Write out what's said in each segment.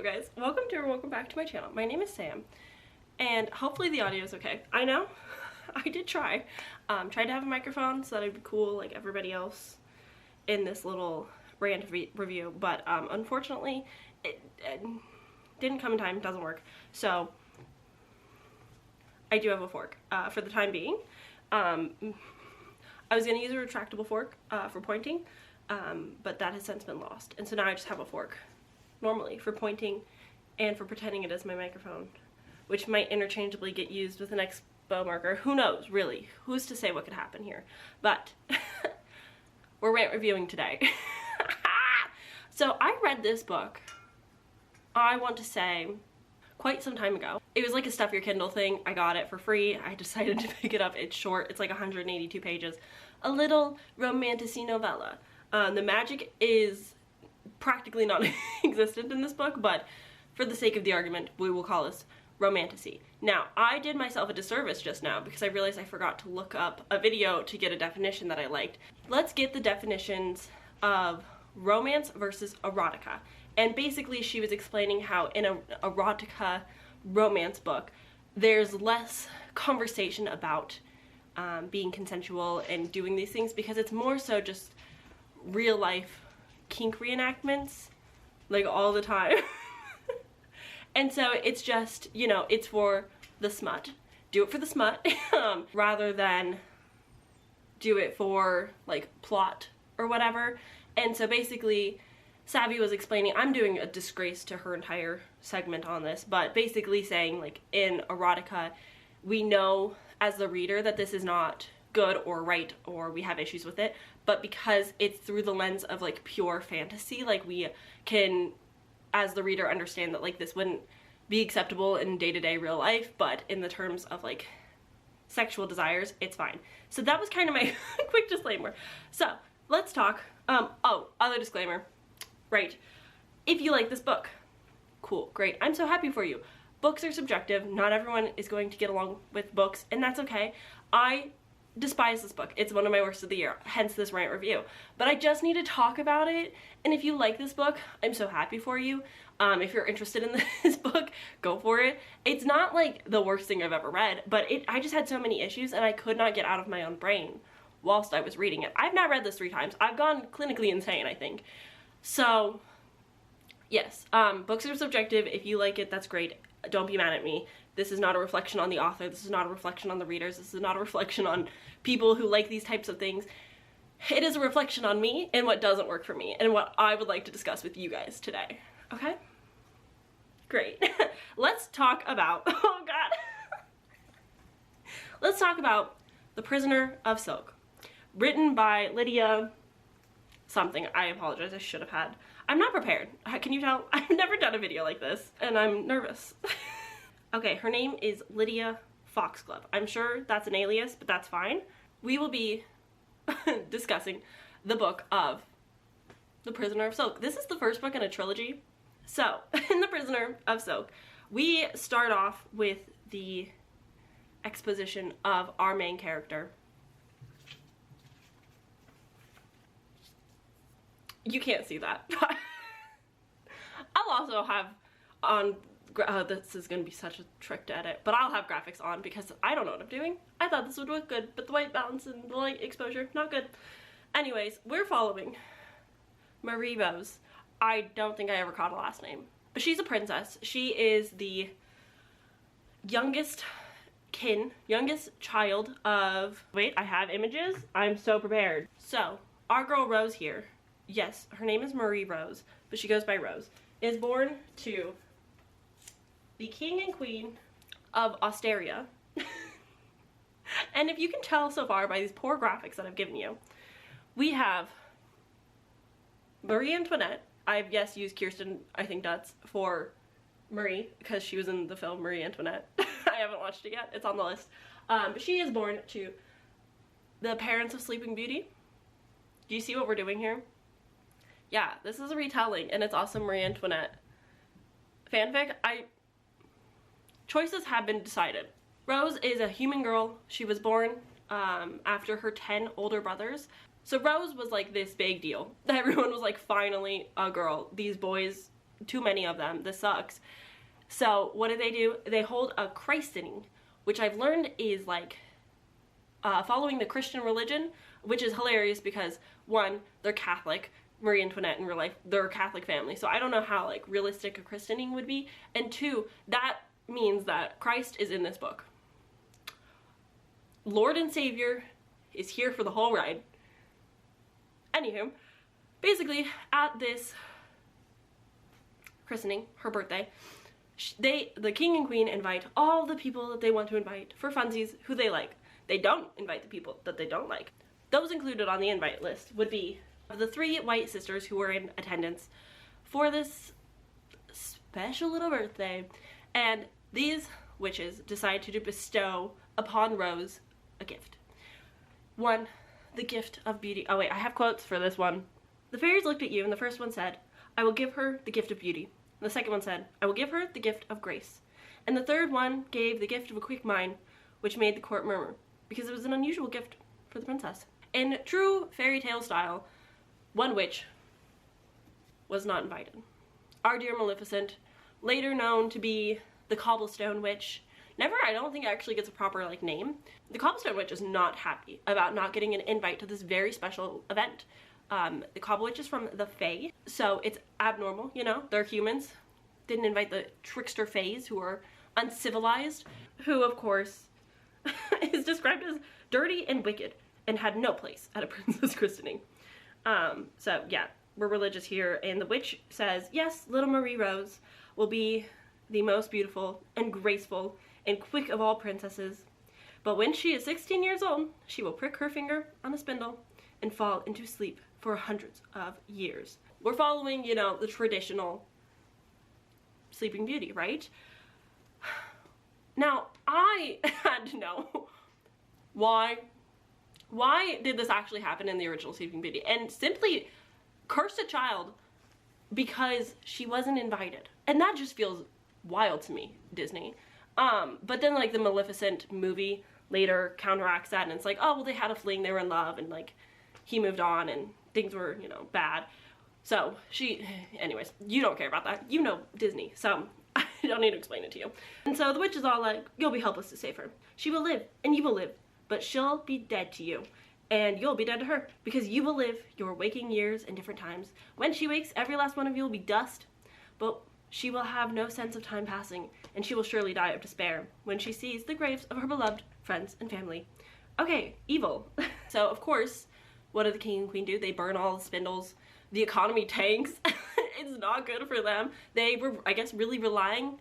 Hello guys, welcome back to my channel. My name is Sam, and hopefully the audio is okay. I know, I did try. Tried to have a microphone so that I'd be cool like everybody else in this little rant review, but unfortunately it didn't come in time, doesn't work. So I do have a fork for the time being. I was gonna use a retractable fork for pointing, but that has since been lost, and so now I just have a fork normally for pointing and for pretending it is my microphone, which might interchangeably get used with an expo marker. Who knows, really? Who's to say what could happen here? But we're rant reviewing today. So I read this book, I want to say, quite some time ago. It was like a stuff your Kindle thing. I got it for free. I decided to pick it up. It's short. It's like 182 pages. A little romantasy novella. The magic is practically non-existent in this book, but for the sake of the argument, we will call this romantasy. Now, I did myself a disservice just now because I realized I forgot to look up a video to get a definition that I liked. Let's get the definitions of romance versus erotica. And basically she was explaining how in an erotica romance book, there's less conversation about being consensual and doing these things because it's more so just real life kink reenactments, like all the time. And so it's just, you know, it's for the smut. Do it for the smut rather than do it for like plot or whatever. And so basically Savvy was explaining, I'm doing a disgrace to her entire segment on this, but basically saying like in erotica, we know as the reader that this is not good or right or we have issues with it, but because it's through the lens of like pure fantasy, like we can as the reader understand that like this wouldn't be acceptable in day-to-day real life, but in the terms of like sexual desires, it's fine. So that was kind of my quick disclaimer. So let's talk. Oh, other disclaimer, right? If you like this book, cool, great, I'm so happy for you. Books are subjective. Not everyone is going to get along with books, and that's okay. I despise this book. It's one of my worst of the year, hence this rant review. But I just need to talk about it, and if you like this book, I'm so happy for you. If you're interested in this book, go for it. It's not like the worst thing I've ever read, but I just had so many issues and I could not get out of my own brain whilst I was reading it. I've now read this 3 times. I've gone clinically insane, I think. So yes, books are subjective. If you like it, that's great. Don't be mad at me. This is not a reflection on the author. This is not a reflection on the readers. This is not a reflection on people who like these types of things. It is a reflection on me and what doesn't work for me and what I would like to discuss with you guys today. Okay? Great. Let's talk about, oh God. Let's talk about The Prisoner of Silk. Written by Lydia something. I apologize, I should have had. I'm not prepared. Can you tell? I've never done a video like this and I'm nervous. Okay, her name is Lydia Foxglove. I'm sure that's an alias, but that's fine. We will be discussing the book of The Prisoner of Silk. This is the first book in a trilogy. So, in The Prisoner of Silk, we start off with the exposition of our main character. You can't see that. I'll also have on, this is going to be such a trick to edit, but I'll have graphics on because I don't know what I'm doing. I thought this would look good, but the white balance and the light exposure, not good. Anyways, we're following Marie Rose. I don't think I ever caught a last name, but she's a princess. She is the youngest child of, wait, I have images? I'm so prepared. So, our girl Rose here, yes, her name is Marie Rose, but she goes by Rose, is born to the king and queen of Osteria. And if you can tell so far by these poor graphics that I've given you, we have Marie Antoinette. I've, yes, used Kirsten, I think, Dutz for Marie because she was in the film Marie Antoinette. I haven't watched it yet. It's on the list. But she is born to the parents of Sleeping Beauty. Do you see what we're doing here? Yeah, this is a retelling, and it's also Marie Antoinette fanfic. Choices have been decided. Rose is a human girl. She was born after her 10 older brothers. So Rose was like this big deal. Everyone was like, finally a girl. These boys too many of them. This sucks. So what do? They hold a christening, which I've learned is like following the Christian religion, which is hilarious because one, they're Catholic. Marie Antoinette in real life, they're a Catholic family, so I don't know how like realistic a christening would be. And two, that means that Christ is in this book. Lord and Savior is here for the whole ride. Anywho, basically at this christening, her birthday, the king and queen invite all the people that they want to invite for funsies who they like. They don't invite the people that they don't like. Those included on the invite list would be the 3 white sisters who were in attendance for this special little birthday. And these witches decided to bestow upon Rose a gift. 1, the gift of beauty. Oh wait, I have quotes for this one. The fairies looked at you and the first one said, "I will give her the gift of beauty." And the second one said, "I will give her the gift of grace." And the third one gave the gift of a quick mind, which made the court murmur, because it was an unusual gift for the princess. In true fairy tale style, one witch was not invited. Our dear Maleficent, later known to be the Cobblestone Witch, I don't think actually gets a proper like name. The Cobblestone Witch is not happy about not getting an invite to this very special event. The Cobble Witch is from the Fae, so it's abnormal, you know, they're humans. Didn't invite the trickster Faes who are uncivilized, who of course is described as dirty and wicked and had no place at a princess christening. So yeah, we're religious here, and the witch says, yes, little Marie Rose will be the most beautiful and graceful and quick of all princesses. But when she is 16 years old, she will prick her finger on a spindle and fall into sleep for hundreds of years. We're following, you know, the traditional Sleeping Beauty, right? Now, I had to know why did this actually happen in the original Sleeping Beauty? And simply cursed a child because she wasn't invited. And that just feels wild to me, Disney. But then like the Maleficent movie later counteracts that, and it's like, oh, well, they had a fling, they were in love, and like he moved on and things were, you know, bad. So anyways, you don't care about that. You know Disney, so I don't need to explain it to you. And so the witch is all like, you'll be helpless to save her. She will live and you will live, but she'll be dead to you. And you'll be dead to her, because you will live your waking years in different times. When she wakes, every last one of you will be dust, but she will have no sense of time passing, and she will surely die of despair when she sees the graves of her beloved friends and family. Okay, evil. So of course, what do the king and queen do? They burn all the spindles. The economy tanks. It's not good for them. They were, I guess, really relying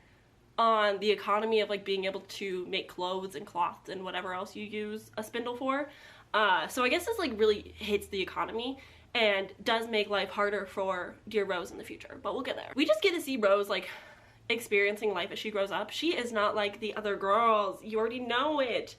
on the economy of like being able to make clothes and cloths and whatever else you use a spindle for. So I guess this like really hits the economy and does make life harder for dear Rose in the future, but we'll get there. We just get to see Rose like experiencing life as she grows up. She is not like the other girls. You already know it.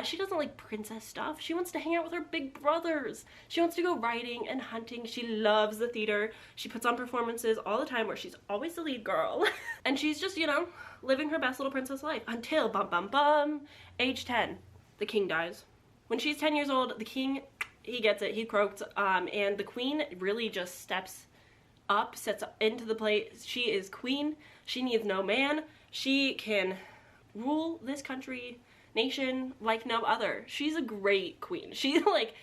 She doesn't like princess stuff. She wants to hang out with her big brothers. She wants to go riding and hunting. She loves the theater. She puts on performances all the time where she's always the lead girl. And she's just, you know, living her best little princess life until bum bum bum, age 10, the king dies. When she's 10 years old, the king, he gets it, he croaked, and the queen really just steps up, sets into the plate. She is queen. She needs no man. She can rule this country, nation like no other. She's a great queen. She's like,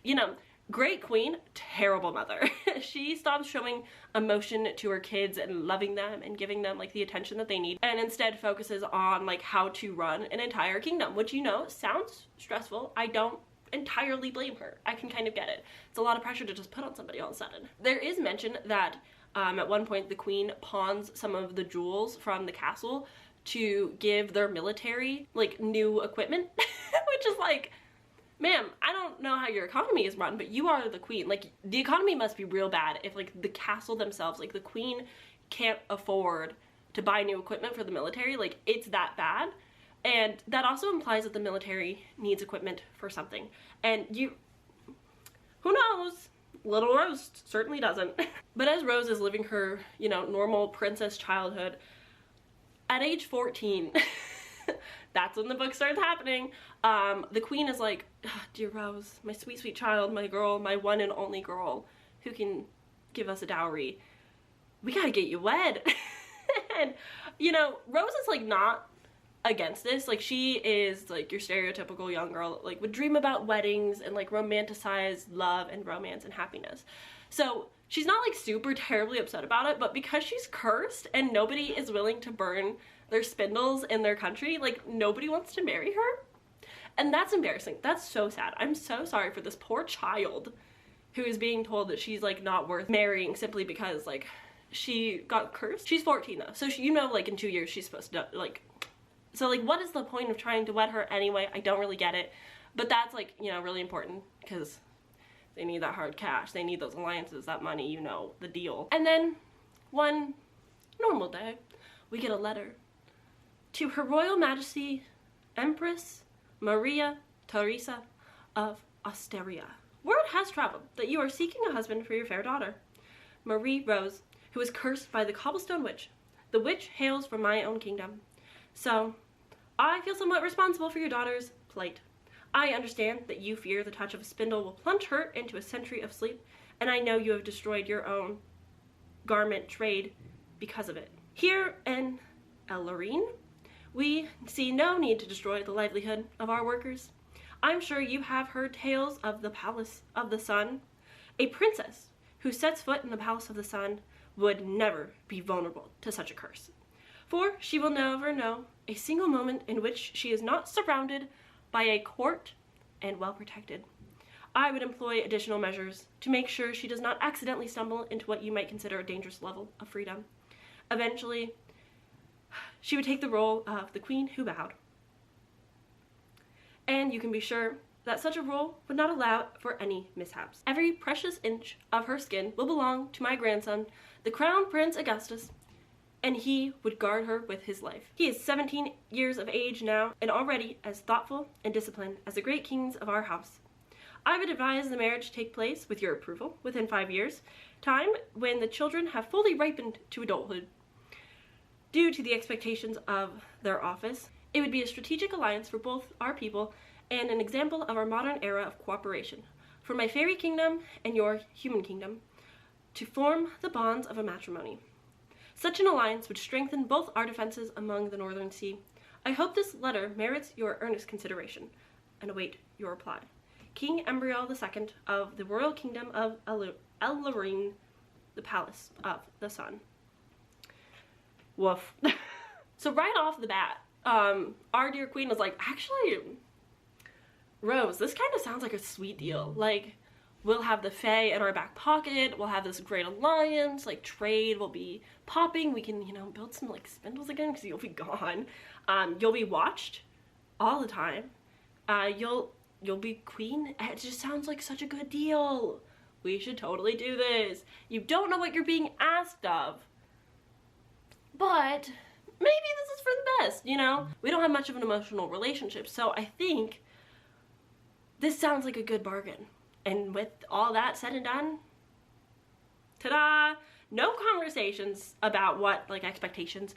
you know, great queen, terrible mother. She stops showing emotion to her kids and loving them and giving them like the attention that they need, and instead focuses on like how to run an entire kingdom, which, you know, sounds stressful. I don't entirely blame her. I can kind of get it. It's a lot of pressure to just put on somebody all of a sudden. There is mention that at one point the queen pawns some of the jewels from the castle to give their military like new equipment, which is like, ma'am, I don't know how your economy is run, but you are the queen. Like, the economy must be real bad if like the castle themselves, like the queen can't afford to buy new equipment for the military. Like, it's that bad. And that also implies that the military needs equipment for something. And who knows? Little Rose certainly doesn't. But as Rose is living her, you know, normal princess childhood, at age 14, that's when the book starts happening. The queen is like, dear Rose, my sweet, sweet child, my girl, my one and only girl who can give us a dowry. we gotta get you wed. And, you know, Rose is like not against this. Like, she is like your stereotypical young girl, like would dream about weddings and like romanticize love and romance and happiness. So she's not like super terribly upset about it, but because she's cursed and nobody is willing to burn their spindles in their country, like nobody wants to marry her. And that's embarrassing. That's so sad. I'm so sorry for this poor child who is being told that she's like not worth marrying simply because like she got cursed. She's 14 though, so she, you know, like in 2 years she's supposed to like, so like what is the point of trying to wed her anyway? I don't really get it, but that's like, you know, really important because they need that hard cash. They need those alliances, that money, you know, the deal. And then one normal day, we get a letter to Her Royal Majesty Empress Maria Theresa of Austria. Word has traveled that you are seeking a husband for your fair daughter, Marie Rose, who is cursed by the cobblestone witch. The witch hails from my own kingdom. So, I feel somewhat responsible for your daughter's plight. I understand that you fear the touch of a spindle will plunge her into a century of sleep, and I know you have destroyed your own garment trade because of it. Here in Ellarine, we see no need to destroy the livelihood of our workers. I'm sure you have heard tales of the Palace of the Sun. A princess who sets foot in the Palace of the Sun would never be vulnerable to such a curse, for she will never know a single moment in which she is not surrounded by a court and well protected. I would employ additional measures to make sure she does not accidentally stumble into what you might consider a dangerous level of freedom. Eventually, she would take the role of the queen who bowed. And you can be sure that such a role would not allow for any mishaps. Every precious inch of her skin will belong to my grandson, the Crown Prince Augustus, and he would guard her with his life. He is 17 years of age now, and already as thoughtful and disciplined as the great kings of our house. I would advise the marriage take place, with your approval, within 5 years' time, when the children have fully ripened to adulthood. Due to the expectations of their office, it would be a strategic alliance for both our people and an example of our modern era of cooperation, for my fairy kingdom and your human kingdom, to form the bonds of a matrimony. Such an alliance would strengthen both our defenses among the northern sea. I hope this letter merits your earnest consideration, and await your reply. King Embryo II of the Royal Kingdom of Ellarine, the Palace of the Sun. Woof. So right off the bat, our dear queen was like, actually, Rose, this kind of sounds like a sweet deal. Like, we'll have the Fae in our back pocket, we'll have this great alliance, like trade will be popping, we can, you know, build some like spindles again because you'll be gone. You'll be watched all the time. You'll be queen. It just sounds like such a good deal. We should totally do this. You don't know what you're being asked of, but maybe this is for the best, you know? We don't have much of an emotional relationship, so I think this sounds like a good bargain. And with all that said and done, ta-da! No conversations about what, like, expectations,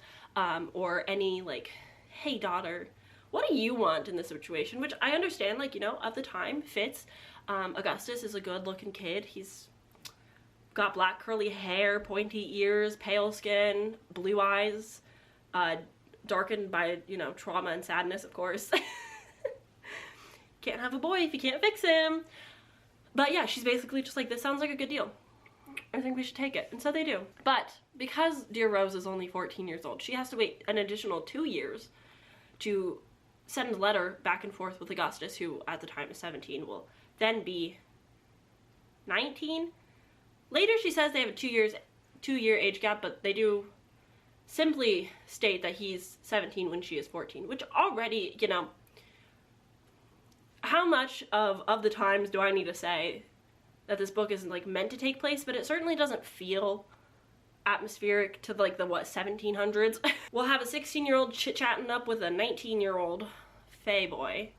or any, like, hey, daughter, what do you want in this situation? Which I understand, like, you know, of the time, fits. Augustus is a good-looking kid. He's got black curly hair, pointy ears, pale skin, blue eyes, darkened by, you know, trauma and sadness, of course. Can't have a boy if you can't fix him. But yeah, she's basically just like, this sounds like a good deal. I think we should take it. And so they do. But because dear Rose is only 14 years old, she has to wait an additional 2 years to send a letter back and forth with Augustus, who at the time is 17, will then be 19. Later she says they have a 2-year age gap, but they do simply state that he's 17 when she is 14, which already, you know, how much of the times do I need to say that this book isn't like meant to take place, but it certainly doesn't feel atmospheric to like the, what, 1700s. We'll have a 16-year-old chit-chatting up with a 19-year-old fae boy,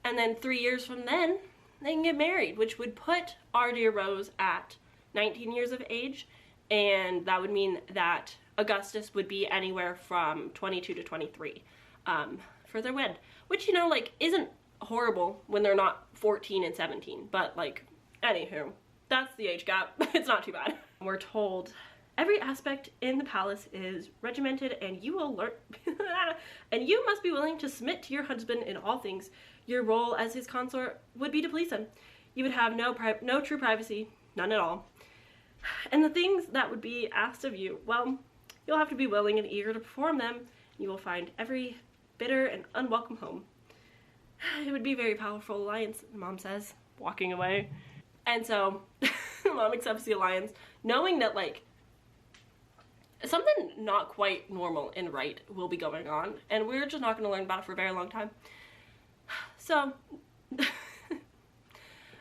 and then 3 years from then they can get married, which would put our dear Rose at 19 years of age, and that would mean that Augustus would be anywhere from 22 to 23 for their wed, which, you know, like, isn't horrible when they're not 14 and 17, but like, anywho, that's the age gap. It's not too bad. We're told Every aspect in the palace is regimented, and you will learn and you must be willing to submit to your husband in all things. Your role as his consort would be to please him. You would have no true privacy, none at all. And the things that would be asked of you, well, you'll have to be willing and eager to perform them. You will find every bitter and unwelcome home. It would be a very powerful alliance, Mom says, walking away. And so Mom accepts the alliance, knowing that, like, something not quite normal and right will be going on, and we're just not going to learn about it for a very long time. So,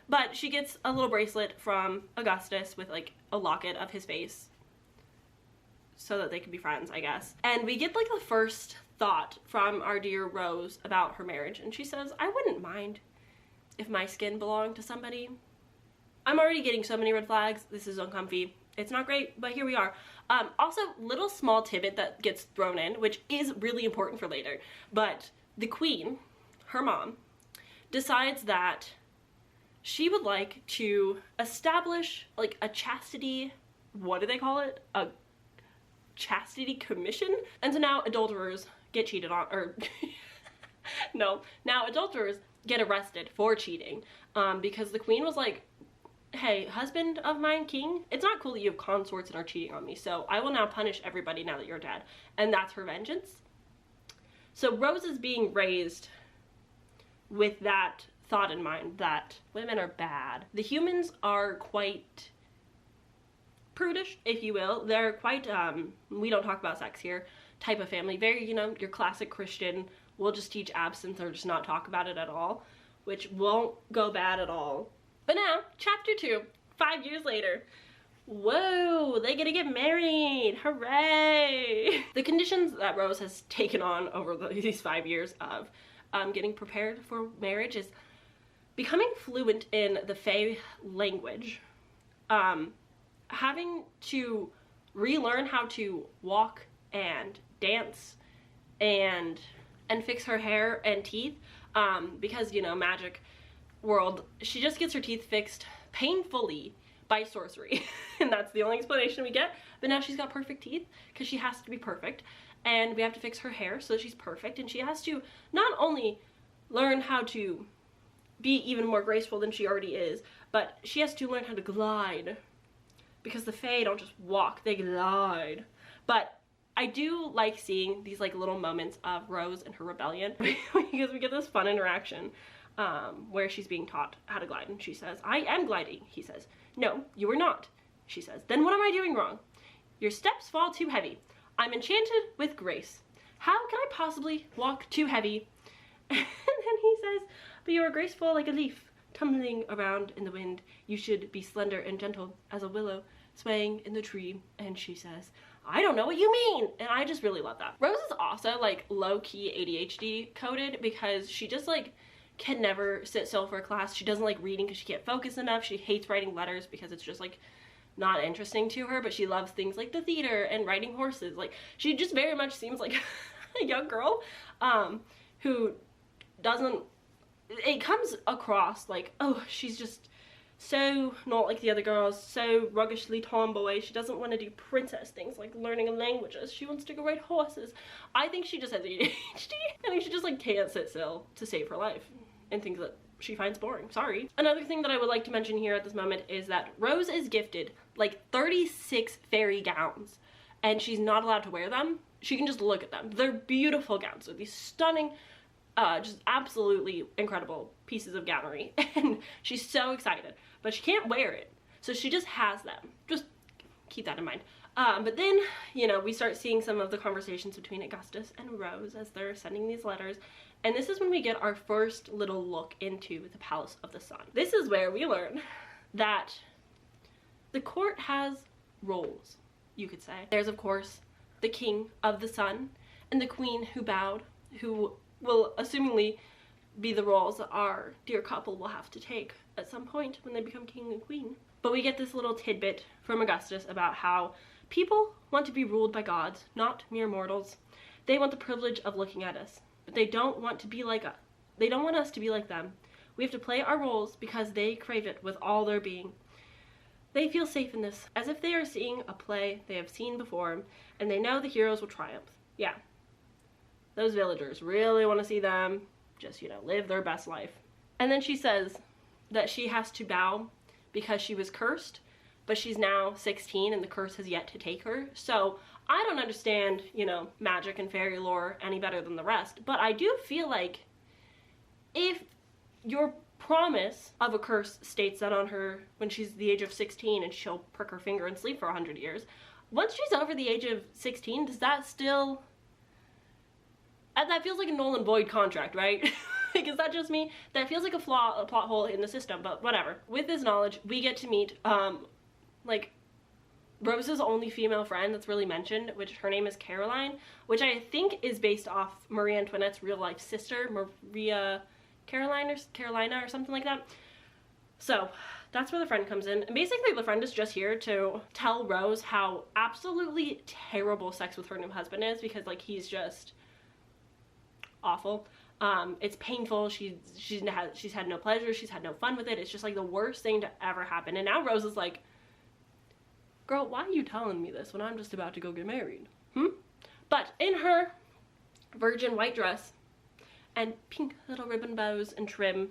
but she gets a little bracelet from Augustus with, like, a locket of his face so that they can be friends, I guess. And we get, like, the first thought from our dear Rose about her marriage, and she says, I wouldn't mind if my skin belonged to somebody. I'm already getting so many red flags. This is uncomfy. It's not great, but here we are. Also, little small tidbit that gets thrown in, which is really important for later, but the queen, her mom, decides that she would like to establish, like, a chastity, what do they call it? A chastity commission? And so now adulterers get cheated on, or no, now adulterers get arrested for cheating, because the queen was like, hey, husband of mine, king, it's not cool that you have consorts and are cheating on me, so I will now punish everybody now that you're dead. And that's her vengeance. So Rose is being raised with that thought in mind, that women are bad. The humans are quite prudish, if you will. They're quite, we don't talk about sex here, type of family. Very, you know, your classic Christian, we'll just teach abstinence or just not talk about it at all, which won't go bad at all. But now, chapter 2, 5 years later, whoa, they get to get married, hooray! The conditions that Rose has taken on over these 5 years of getting prepared for marriage is becoming fluent in the Fae language, having to relearn how to walk and dance and fix her hair and teeth, because, you know, magic world, she just gets her teeth fixed painfully by sorcery. And that's the only explanation we get. But now she's got perfect teeth because she has to be perfect, and we have to fix her hair so that she's perfect, and she has to not only learn how to be even more graceful than she already is, but she has to learn how to glide, because the Fae don't just walk, they glide. But I do like seeing these, like, little moments of Rose and her rebellion because we get this fun interaction where she's being taught how to glide, and she says, I am gliding. He says, no, you are not. She says, then what am I doing wrong? Your steps fall too heavy. I'm enchanted with grace. How can I possibly walk too heavy? And then he says, but you are graceful like a leaf tumbling around in the wind. You should be slender and gentle as a willow swaying in the tree. And she says, I don't know what you mean. And I just really love that. Rose is also, like, low-key ADHD coded because she just, like, can never sit still for a class. She doesn't like reading because she can't focus enough. She hates writing letters because it's just, like, not interesting to her, but she loves things like the theater and riding horses. Like, she just very much seems like a young girl who doesn't, it comes across like, oh, she's just so not like the other girls, so ruggishly tomboy. She doesn't want to do princess things like learning languages. She wants to go ride horses. I think she just has ADHD. I think she just, like, can't sit still to save her life and things that she finds boring. Sorry. Another thing that I would like to mention here at this moment is that Rose is gifted like 36 fairy gowns, and she's not allowed to wear them. She can just look at them. They're beautiful gowns. They're these stunning, just absolutely incredible pieces of gownery, and she's so excited, but she can't wear it, so she just has them. Just keep that in mind. But then, you know, we start seeing some of the conversations between Augustus and Rose as they're sending these letters, and this is when we get our first little look into the Palace of the Sun. This is where we learn that the court has roles, you could say. There's, of course, the King of the Sun and the Queen who bowed, who will assumingly be the roles that our dear couple will have to take at some point when they become king and queen. But we get this little tidbit from Augustus about how people want to be ruled by gods, not mere mortals. They want the privilege of looking at us, but they don't want to be like us. They don't want us to be like them. We have to play our roles because they crave it with all their being. They feel safe in this, as if they are seeing a play they have seen before, and they know the heroes will triumph. Yeah. Those villagers really want to see them just, you know, live their best life. And then she says that she has to bow because she was cursed, but she's now 16 and the curse has yet to take her. So I don't understand, you know, magic and fairy lore any better than the rest, but I do feel like if your promise of a curse states that on her when she's the age of 16 and she'll prick her finger and sleep for 100 years, once she's over the age of 16, does that still... that feels like a null and void contract, right? Like, is that just me? That feels like a flaw, a plot hole in the system, but whatever. With this knowledge, we get to meet, like, Rose's only female friend that's really mentioned, which her name is Caroline, which I think is based off Marie Antoinette's real life sister, Maria Carolina or something like that. So that's where the friend comes in. And basically the friend is just here to tell Rose how absolutely terrible sex with her new husband is, because like he's just awful. It's painful. She's had no pleasure. She's had no fun with it. It's just like the worst thing to ever happen. And now Rose is like, girl, why are you telling me this when I'm just about to go get married? But in her virgin white dress and pink little ribbon bows and trim,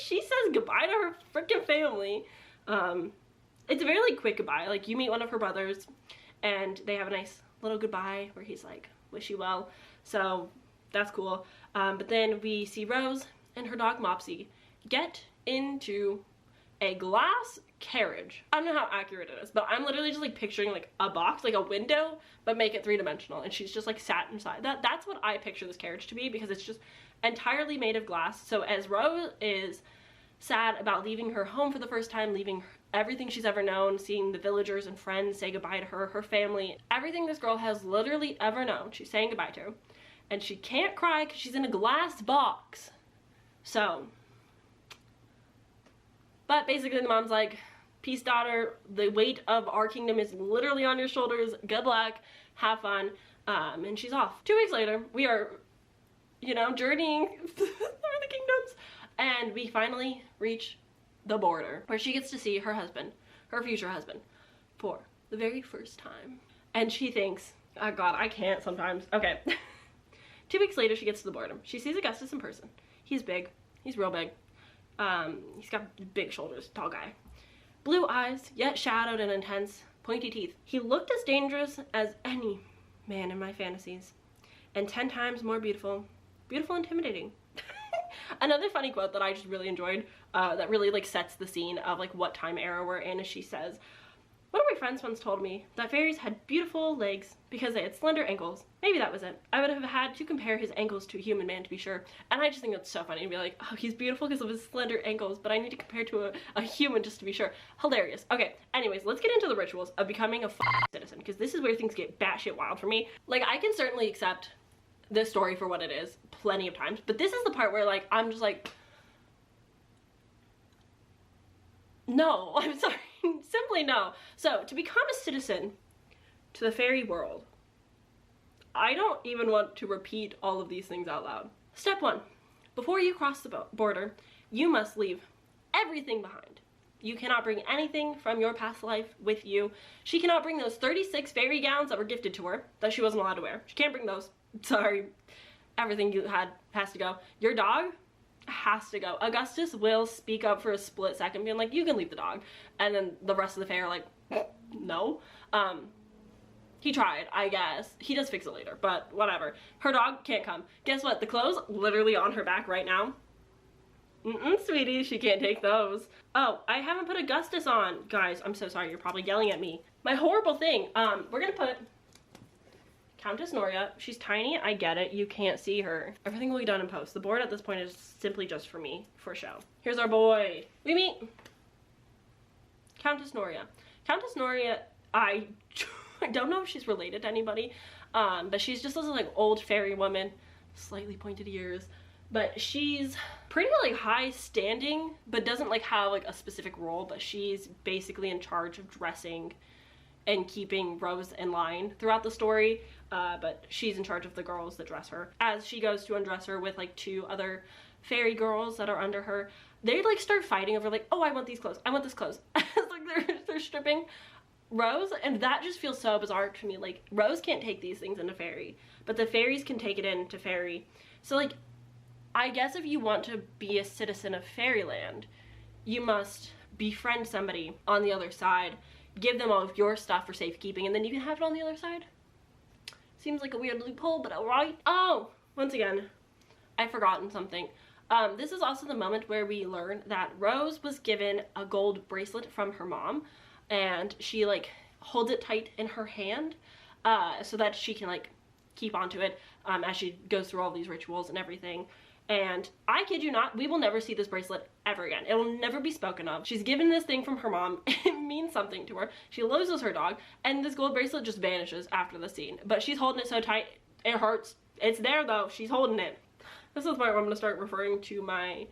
she says goodbye to her freaking family. It's a very like quick goodbye. Like, you meet one of her brothers and they have a nice little goodbye where he's like, wish you well. So that's cool. But then we see Rose and her dog Mopsy get into a glass carriage. I don't know how accurate it is, but I'm literally just like picturing like a box, like a window, but make it three-dimensional, and she's just like sat inside that. That's what I picture this carriage to be, because it's just entirely made of glass. So as Rose is sad about leaving her home for the first time, leaving everything she's ever known, seeing the villagers and friends say goodbye to her, her family, everything this girl has literally ever known, she's saying goodbye to. And she can't cry because she's in a glass box. So, but basically the mom's like, peace, daughter, the weight of our kingdom is literally on your shoulders, good luck, have fun, and she's off. 2 weeks later, we are, you know, journeying through the kingdoms, and we finally reach the border, where she gets to see her husband, her future husband, for the very first time. And she thinks, oh god, I can't sometimes. Okay. 2 weeks later, she gets to the border. She sees Augustus in person. He's big. He's real big. He's got big shoulders, tall guy. Blue eyes, yet shadowed and intense, pointy teeth. He looked as dangerous as any man in my fantasies, and 10 times more beautiful. Beautiful, intimidating. Another funny quote that I just really enjoyed, that really like sets the scene of like what time era we're in, is she says, one of my friends once told me that fairies had beautiful legs because they had slender ankles. Maybe that was it. I would have had to compare his ankles to a human man to be sure. And I just think that's so funny to be like, oh, he's beautiful because of his slender ankles, but I need to compare to a human just to be sure. Hilarious. Okay, anyways, let's get into the rituals of becoming a citizen, because this is where things get batshit wild for me. Like, I can certainly accept this story for what it is plenty of times, but this is the part where like, I'm just like, no, I'm sorry. Simply no. So to become a citizen to the fairy world, I don't even want to repeat all of these things out loud. Step 1, before you cross the border, you must leave everything behind. You cannot bring anything from your past life with you. She cannot bring those 36 fairy gowns that were gifted to her that she wasn't allowed to wear. She can't bring those. Sorry. Everything you had has to go. Your dog has to go. Augustus will speak up for a split second, being like, you can leave the dog, and then the rest of the fair are like, no. He tried, I guess. He does fix it later, but whatever. Her dog can't come. Guess what? The clothes literally on her back right now. Sweetie, she can't take those. Oh, I haven't put Augustus on. Guys, I'm so sorry. You're probably yelling at me. My horrible thing. We're gonna put Countess Noria. She's tiny, I get it, you can't see her. Everything will be done in post. The board at this point is simply just for me, for show. Here's our boy. We meet Countess Noria. Countess Noria, I don't know if she's related to anybody, but she's just this like old fairy woman, slightly pointed ears, but she's pretty like high standing, but doesn't like have like a specific role, but she's basically in charge of dressing and keeping Rose in line throughout the story, but she's in charge of the girls that dress her. As she goes to undress her with like 2 other fairy girls that are under her, they like start fighting over like, oh, I want these clothes, I want this clothes. It's like they're stripping Rose, and that just feels so bizarre to me. Like, Rose can't take these things into fairy, but the fairies can take it into fairy. So like, I guess if you want to be a citizen of fairyland, you must befriend somebody on the other side, give them all of your stuff for safekeeping, and then you can have it on the other side. Seems like a weird loophole, but alright. Oh, once again, I've forgotten something. This is also the moment where we learn that Rose was given a gold bracelet from her mom, and she like holds it tight in her hand so that she can like keep onto it as she goes through all these rituals and everything. And I kid you not, we will never see this bracelet ever again. It will never be spoken of. She's given this thing from her mom. It means something to her. She loses her dog, and this gold bracelet just vanishes after the scene. But she's holding it so tight, it hurts. It's there though, she's holding it. This is the part where I'm gonna start referring to my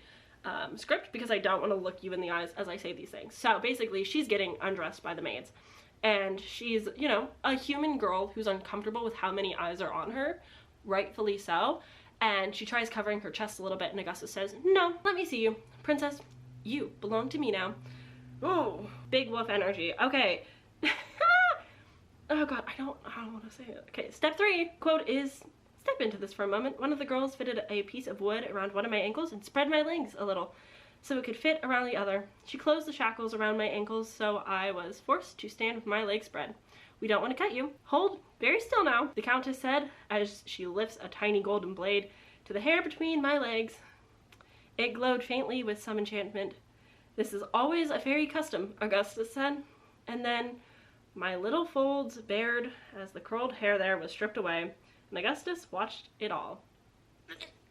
script, because I don't want to look you in the eyes as I say these things. So basically, she's getting undressed by the maids, and she's, you know, a human girl who's uncomfortable with how many eyes are on her, rightfully so. And she tries covering her chest a little bit, and Augustus says, no, let me see you. Princess, you belong to me now. Oh, big wolf energy. Okay. Oh god, I don't want to say it. Okay, step 3, quote is, step into this for a moment. One of the girls fitted a piece of wood around one of my ankles and spread my legs a little so it could fit around the other. She closed the shackles around my ankles, so I was forced to stand with my legs spread. We don't want to cut you. Hold very still now, the Countess said as she lifts a tiny golden blade to the hair between my legs. It glowed faintly with some enchantment. This is always a fairy custom, Augustus said. And then my little folds bared as the curled hair there was stripped away, and Augustus watched it all.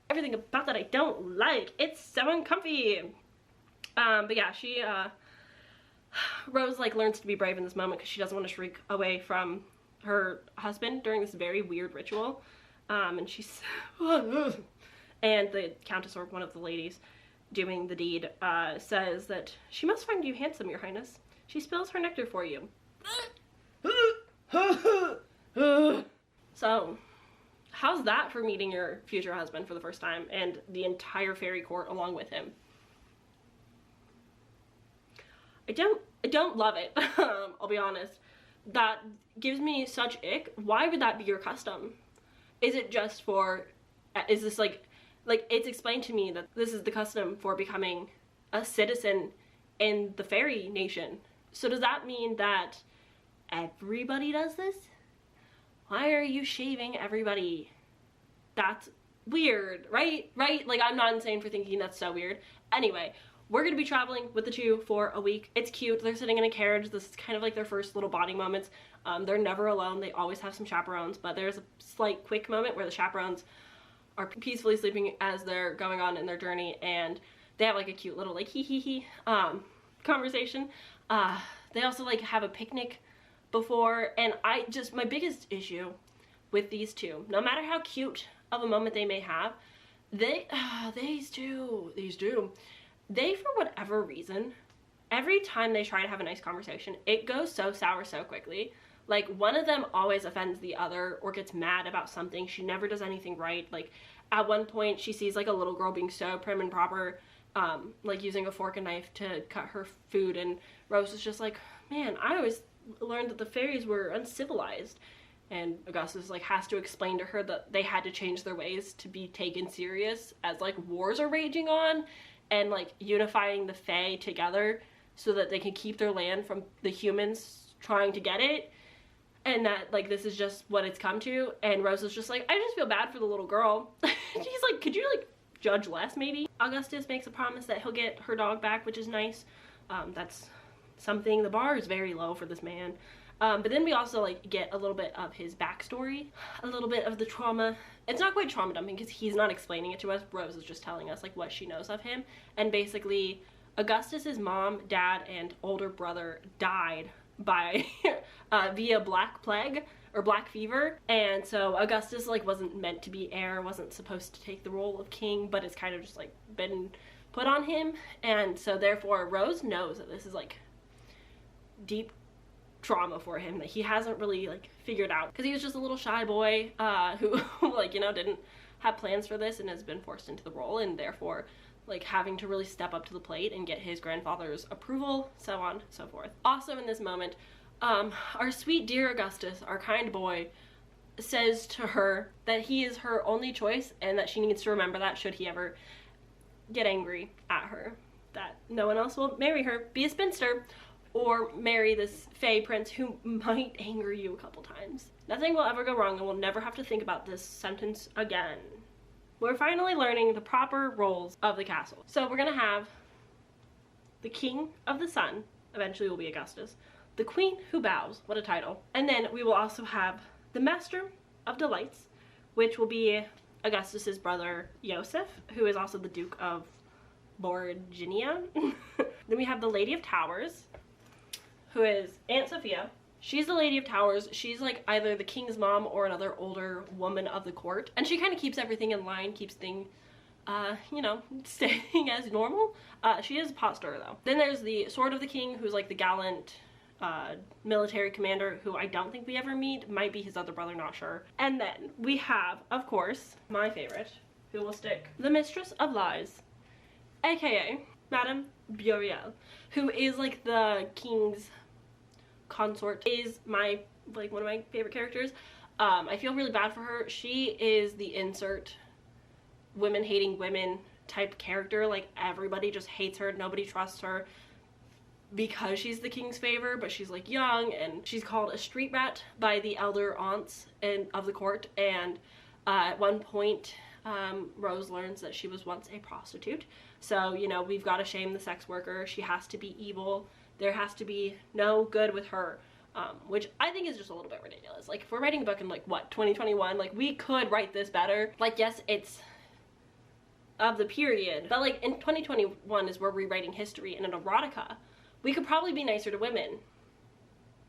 Everything about that I don't like. It's so uncomfy. But yeah, she Rose like learns to be brave in this moment because she doesn't want to shrink away from her husband during this very weird ritual. And she's and the Countess, or one of the ladies doing the deed, says that she must find you handsome, your highness. She spills her nectar for you. So how's that for meeting your future husband for the first time and the entire fairy court along with him? I don't love it. I'll be honest. That gives me such ick. Why would that be your custom? Is it just for, is this like it's explained to me that this is the custom for becoming a citizen in the fairy nation. So does that mean that everybody does this? Why are you shaving everybody? That's weird, right? Right? Like, I'm not insane for thinking that's so weird. Anyway, we're gonna be traveling with the two for a week. It's cute. They're sitting in a carriage. This is kind of like their first little bonding moments. They're never alone. They always have some chaperones, but there's a slight quick moment where the chaperones are peacefully sleeping as they're going on in their journey, and they have like a cute little like hee conversation. They also like have a picnic before, and my biggest issue with these two, no matter how cute of a moment they may have, these two, they, for whatever reason, every time they try to have a nice conversation, it goes so sour so quickly. Like, one of them always offends the other or gets mad about something. She never does anything right. Like, at one point, she sees like a little girl being so prim and proper, like using a fork and knife to cut her food, and Rose is just like, man, I always learned that the fairies were uncivilized. And Augustus like has to explain to her that they had to change their ways to be taken serious as like wars are raging on, and like unifying the fae together so that they can keep their land from the humans trying to get it, and that like this is just what it's come to. And Rose is just like, I just feel bad for the little girl. She's like, could you like judge less maybe? Augustus makes a promise that he'll get her dog back, which is nice. That's something. The bar is very low for this man. But then we also like get a little bit of his backstory, a little bit of the trauma. It's not quite trauma dumping because he's not explaining it to us. Rose is just telling us like what she knows of him. And basically Augustus's mom, dad, and older brother died by via black plague or black fever, and so Augustus like wasn't meant to be heir, wasn't supposed to take the role of king, but it's kind of just like been put on him. And so therefore Rose knows that this is like deep trauma for him that he hasn't really like figured out, because he was just a little shy boy who like, you know, didn't have plans for this and has been forced into the role, and therefore like having to really step up to the plate and get his grandfather's approval, so on and so forth. Also in this moment, our sweet dear Augustus, our kind boy, says to her that he is her only choice and that she needs to remember that should he ever get angry at her, that no one else will marry her, be a spinster, or marry this fae prince who might anger you a couple times. Nothing will ever go wrong and we'll never have to think about this sentence again. We're finally learning the proper roles of the castle. So we're gonna have the King of the Sun, eventually will be Augustus, the Queen who bows, what a title, and then we will also have the Master of Delights, which will be Augustus's brother Joseph, who is also the Duke of Borginia. Then we have the Lady of Towers, who is Aunt Sophia. She's the Lady of Towers. She's like either the king's mom or another older woman of the court. And she kind of keeps everything in line, keeps things, you know, staying as normal. She is a pot stirrer though. Then there's the Sword of the King, who's like the gallant military commander who I don't think we ever meet. Might be his other brother, not sure. And then we have, of course, my favorite, who will stick, the Mistress of Lies, aka Madame Buriel, who is like the king's consort, is my like one of my favorite characters. I feel really bad for her. She is the insert women hating women type character. Like everybody just hates her, nobody trusts her because she's the king's favor, but she's like young and she's called a street rat by the elder aunts of the court. And at one point Rose learns that she was once a prostitute, so you know, we've got to shame the sex worker. She has to be evil. There has to be no good with her, which I think is just a little bit ridiculous. Like if we're writing a book in like what, 2021, like we could write this better. Like yes, it's of the period, but like in 2021 is we're rewriting history in an erotica. We could probably be nicer to women.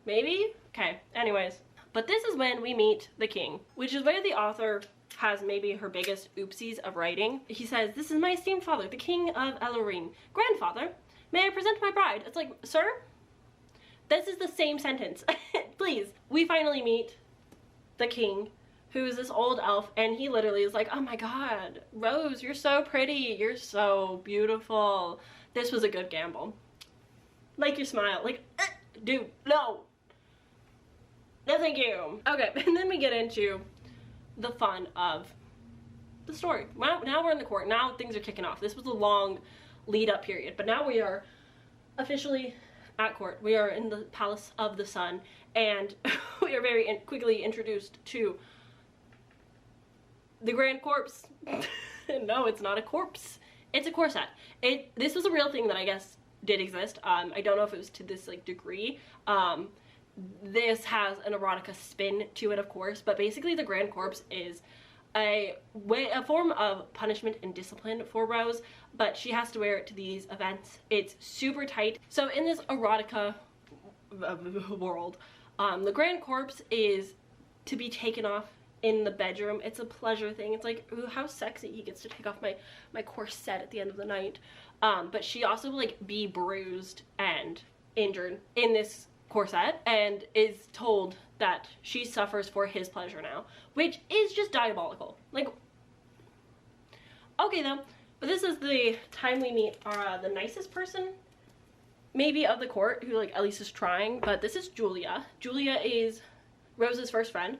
Maybe? Okay, anyways. But this is when we meet the king, which is where the author has maybe her biggest oopsies of writing. He says, "This is my esteemed father, the king of Elorine. Grandfather, may I present my bride?" It's like, sir? This is the same sentence. Please. We finally meet the king, who is this old elf, and he literally is like, "Oh my god, Rose, you're so pretty. You're so beautiful." This was a good gamble. Like your smile. Like, dude, no. No, thank you. Okay, and then we get into the fun of the story. Now we're in the court. Now things are kicking off. This was a long lead up period, but now we are officially at court. We are in the Palace of the Sun, and we are very quickly introduced to the Grand Corpse. No, it's not a corpse. It's a corset. This was a real thing that I guess did exist. I don't know if it was to this like degree. This has an erotica spin to it, of course, but basically the Grand Corpse is a form of punishment and discipline for Rose, but she has to wear it to these events. It's super tight. So in this erotica world, the Grand Corpse is to be taken off in the bedroom. It's a pleasure thing. It's like, ooh, how sexy, he gets to take off my corset at the end of the night. But she also will like be bruised and injured in this corset and is told that she suffers for his pleasure now, which is just diabolical. Like, okay though, but this is the time we meet the nicest person maybe of the court, who like at least is trying, but this is Julia. Julia is Rose's first friend.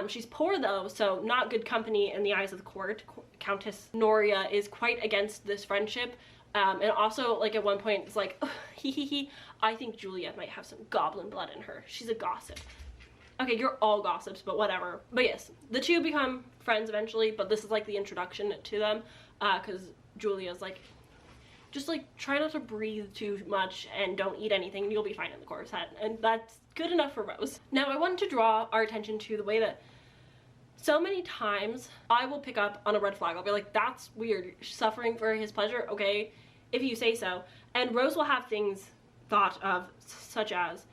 She's poor though, so not good company in the eyes of the court. Countess Noria is quite against this friendship. And also, like, at one point, it's like, hee, I think Julia might have some goblin blood in her. She's a gossip. Okay, you're all gossips, but whatever. But yes, the two become friends eventually, but this is, like, the introduction to them, because Julia's like, just, like, try not to breathe too much and don't eat anything, and you'll be fine in the corset. And that's good enough for Rose. Now, I wanted to draw our attention to the way that so many times I will pick up on a red flag. I'll be like, that's weird. Suffering for his pleasure? Okay, if you say so. And Rose will have things thought of, such as,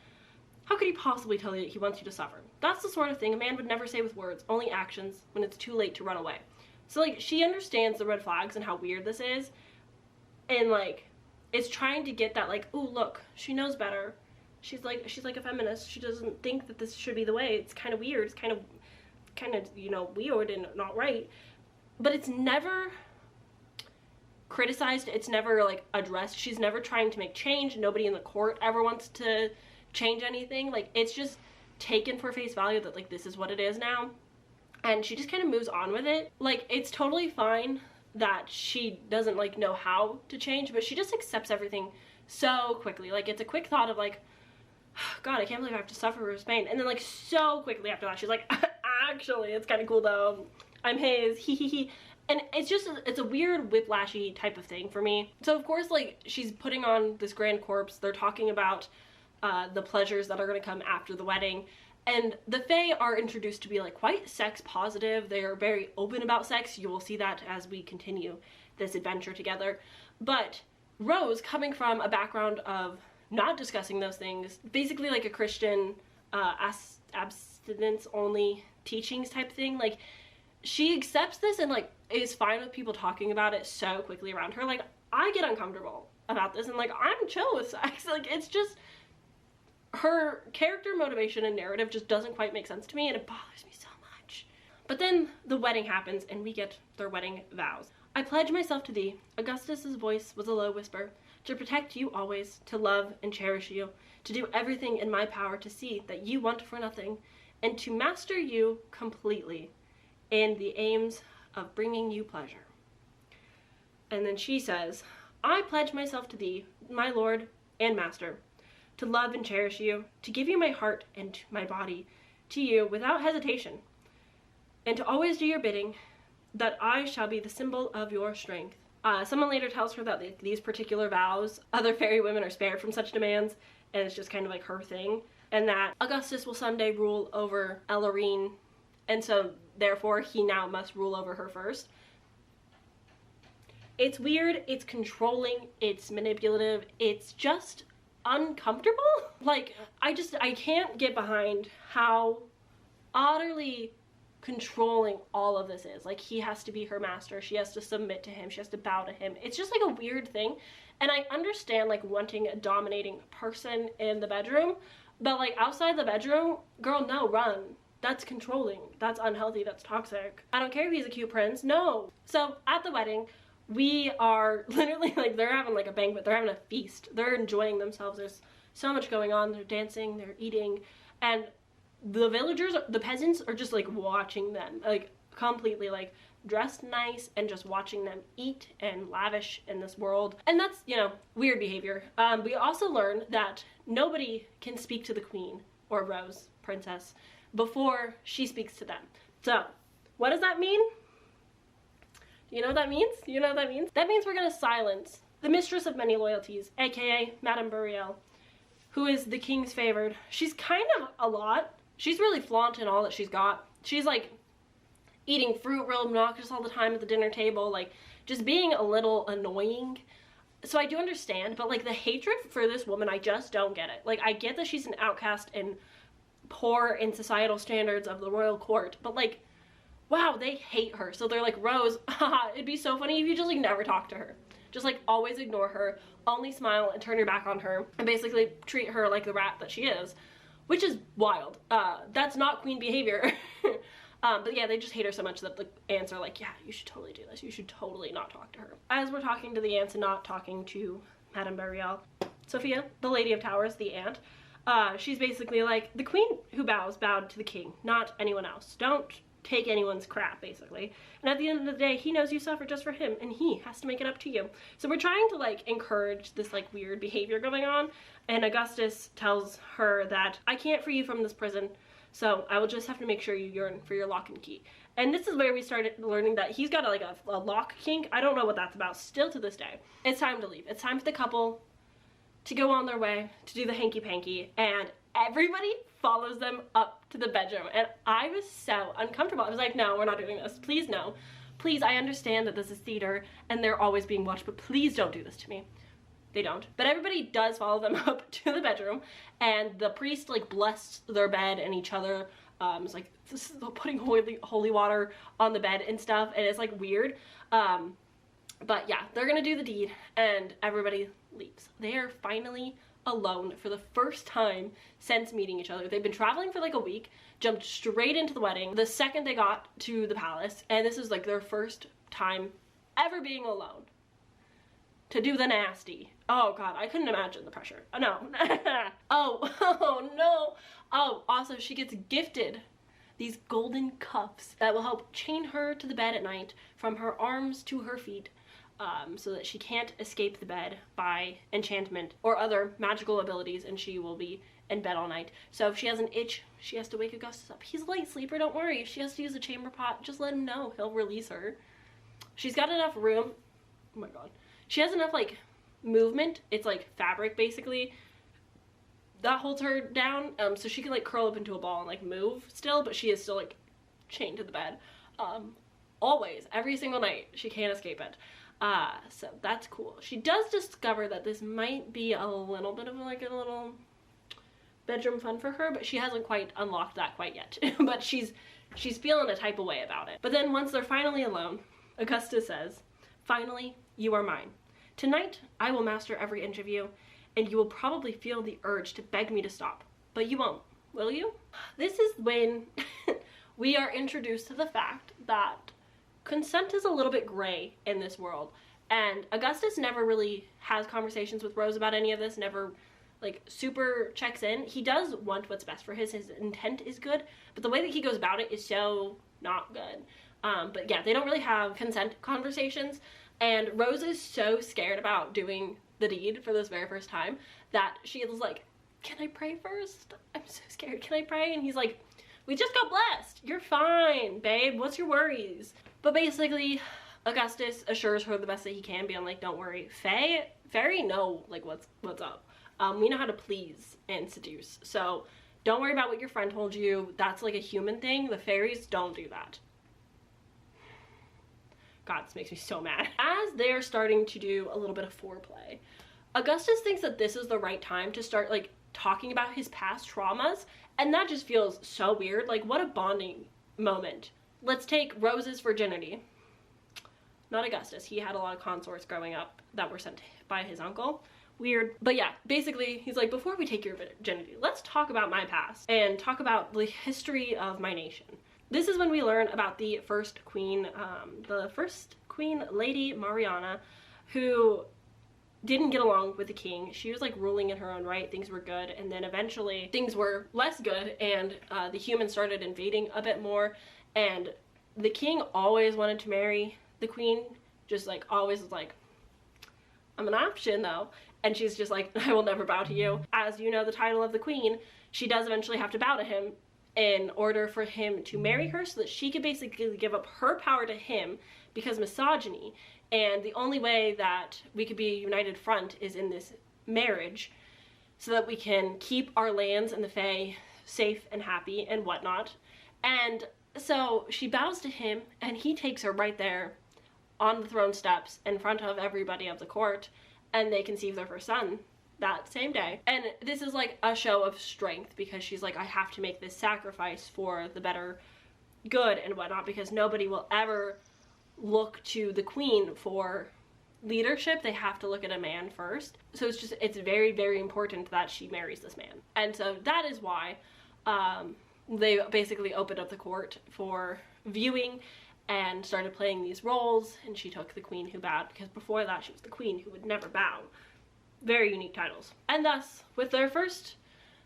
how could he possibly tell you that he wants you to suffer? That's the sort of thing a man would never say with words, only actions when it's too late to run away. So like, she understands the red flags and how weird this is. And like, it's trying to get that like, ooh, look, she knows better. She's like a feminist. She doesn't think that this should be the way. It's kind of weird. It's kind of, you know, weird and not right. But it's never criticized, it's never like addressed. She's never trying to make change. Nobody in the court ever wants to change anything. Like, it's just taken for face value that like this is what it is now, and she just kind of moves on with it. Like, it's totally fine that she doesn't like know how to change, but she just accepts everything so quickly. Like, it's a quick thought of like, God, I can't believe I have to suffer for his pain, and then like so quickly after that she's like, actually it's kind of cool though, I'm his, he. And it's just, it's a weird whiplashy type of thing for me. So of course, like, she's putting on this grand corpse. They're talking about the pleasures that are going to come after the wedding. And the Fae are introduced to be like quite sex positive. They are very open about sex. You will see that as we continue this adventure together. But Rose, coming from a background of not discussing those things, basically like a Christian abstinence only teachings type thing, like, she accepts this and like is fine with people talking about it so quickly around her. Like, I get uncomfortable about this and like I'm chill with sex. Like, it's just, her character motivation and narrative just doesn't quite make sense to me, and it bothers me so much. But then the wedding happens and we get their wedding vows. I pledge myself to thee, Augustus's voice was a low whisper, to protect you always, to love and cherish you, to do everything in my power to see that you want for nothing, and to master you completely in the aims of bringing you pleasure. And then she says, I pledge myself to thee, my lord and master, to love and cherish you, to give you my heart and my body to you without hesitation, and to always do your bidding, that I shall be the symbol of your strength. Someone later tells her that these particular vows, other fairy women are spared from such demands, and it's just kind of like her thing, and that Augustus will someday rule over Ellarine, and so therefore he now must rule over her first. It's weird, it's controlling, it's manipulative, it's just uncomfortable. Like, I can't get behind how utterly controlling all of this is. Like, he has to be her master, she has to submit to him, she has to bow to him. It's just like a weird thing, and I understand like wanting a dominating person in the bedroom, but like outside the bedroom, girl, no, run. That's controlling, that's unhealthy, that's toxic. I don't care if he's a cute prince, no. So at the wedding, we are literally like, they're having like a banquet, they're having a feast, they're enjoying themselves, there's so much going on, they're dancing, they're eating, and the villagers, the peasants are just like watching them, like completely like dressed nice and just watching them eat and lavish in this world. And that's, you know, weird behavior. We also learn that nobody can speak to the queen or Rose, princess, before she speaks to them. So what does that mean? You know what that means? You know what that means? That means we're gonna silence the mistress of many loyalties, aka Madame Buriel, who is the king's favored. She's kind of a lot. She's really flaunting all that she's got. She's like eating fruit real obnoxious all the time at the dinner table, like just being a little annoying. So I do understand, but like the hatred for this woman, I just don't get it. Like, I get that she's an outcast and poor in societal standards of the royal court, but like, wow, they hate her. So they're like, Rose, haha, it'd be so funny if you just like never talk to her. Just like always ignore her, only smile and turn your back on her, and basically treat her like the rat that she is, which is wild. That's not queen behavior. But yeah, they just hate her so much that the aunts are like, yeah, you should totally do this. You should totally not talk to her. As we're talking to the aunts and not talking to Madame Buriel, Sophia, the Lady of Towers, the aunt, she's basically like, the queen who bows bowed to the king, not anyone else. Don't take anyone's crap, basically. And at the end of the day, he knows you suffer just for him, and he has to make it up to you. So we're trying to like encourage this like weird behavior going on, and Augustus tells her that I can't free you from this prison, so I will just have to make sure you yearn for your lock and key. And this is where we started learning that he's got a lock kink. I don't know what that's about still to this day. It's time to leave. It's time for the couple to go on their way to do the hanky-panky, and everybody follows them up to the bedroom, and I was so uncomfortable. I was like, no, we're not doing this. Please, no. Please, I understand that this is theater and they're always being watched, but please don't do this to me. They don't. But everybody does follow them up to the bedroom, and the priest like blessed their bed and each other. It's like putting holy water on the bed and stuff, and it's like weird. But yeah, they're gonna do the deed, and everybody leaves. They are finally alone for the first time since meeting each other. They've been traveling for like a week, jumped straight into the wedding the second they got to the palace, and this is like their first time ever being alone. to do the nasty. Oh god, I couldn't imagine the pressure. Oh no. Oh no. Oh, also she gets gifted these golden cuffs that will help chain her to the bed at night from her arms to her feet, so that she can't escape the bed by enchantment or other magical abilities, and she will be in bed all night. So if she has an itch, she has to wake Augustus up. He's a light sleeper, don't worry. If she has to use a chamber pot, just let him know. He'll release her. She's got enough room. Oh my god. She has enough, like, movement. It's like fabric, basically, that holds her down, so she can, like, curl up into a ball and, like, move still, but she is still, like, chained to the bed. Always, every single night. She can't escape it. So that's cool. She does discover that this might be a little bit of, like, a little bedroom fun for her, but she hasn't quite unlocked that quite yet. But she's feeling a type of way about it. But then once they're finally alone, Augustus says, "Finally, you are mine. Tonight, I will master every inch of you, and you will probably feel the urge to beg me to stop. But you won't, will you?" This is when we are introduced to the fact that consent is a little bit gray in this world. And Augustus never really has conversations with Rose about any of this, never, like, super checks in. He does want what's best for his intent is good, but the way that he goes about it is so not good. But yeah, they don't really have consent conversations, and Rose is so scared about doing the deed for this very first time that she is like, "Can I pray first? I'm so scared, can I pray?" And he's like, "We just got blessed. You're fine, babe. What's your worries?" But basically, Augustus assures her the best that he can, being like, "Don't worry, Fairy know, like, what's up. We know how to please and seduce. So don't worry about what your friend told you. That's like a human thing. The fairies don't do that." God, this makes me so mad. As they're starting to do a little bit of foreplay, Augustus thinks that this is the right time to start, like, talking about his past traumas, and that just feels so weird. Like, what a bonding moment. Let's take Rose's virginity. Not Augustus. He had a lot of consorts growing up that were sent by his uncle. Weird. But yeah, basically, he's like, "Before we take your virginity, let's talk about my past and talk about the history of my nation." This is when we learn about the first queen, Lady Mariana, who didn't get along with the king. She was, like, ruling in her own right. Things were good, and then eventually things were less good, and the humans started invading a bit more, and the king always wanted to marry the queen, just, like, always was like, "I'm an option, though." And she's just like, "I will never bow to you." As you know, the title of the queen, she does eventually have to bow to him in order for him to marry her, so that she could basically give up her power to him because misogyny. And the only way that we could be a united front is in this marriage, so that we can keep our lands and the Fae safe and happy and whatnot. And so she bows to him, and he takes her right there on the throne steps in front of everybody of the court, and they conceive their first son that same day. And this is like a show of strength, because she's like, "I have to make this sacrifice for the better good and whatnot," because nobody will ever look to the queen for leadership. They have to look at a man first. So it's very, very important that she marries this man. And so that is why they basically opened up the court for viewing and started playing these roles, and she took the queen who bowed, because before that she was the queen who would never bow. Very unique titles. And thus, with their first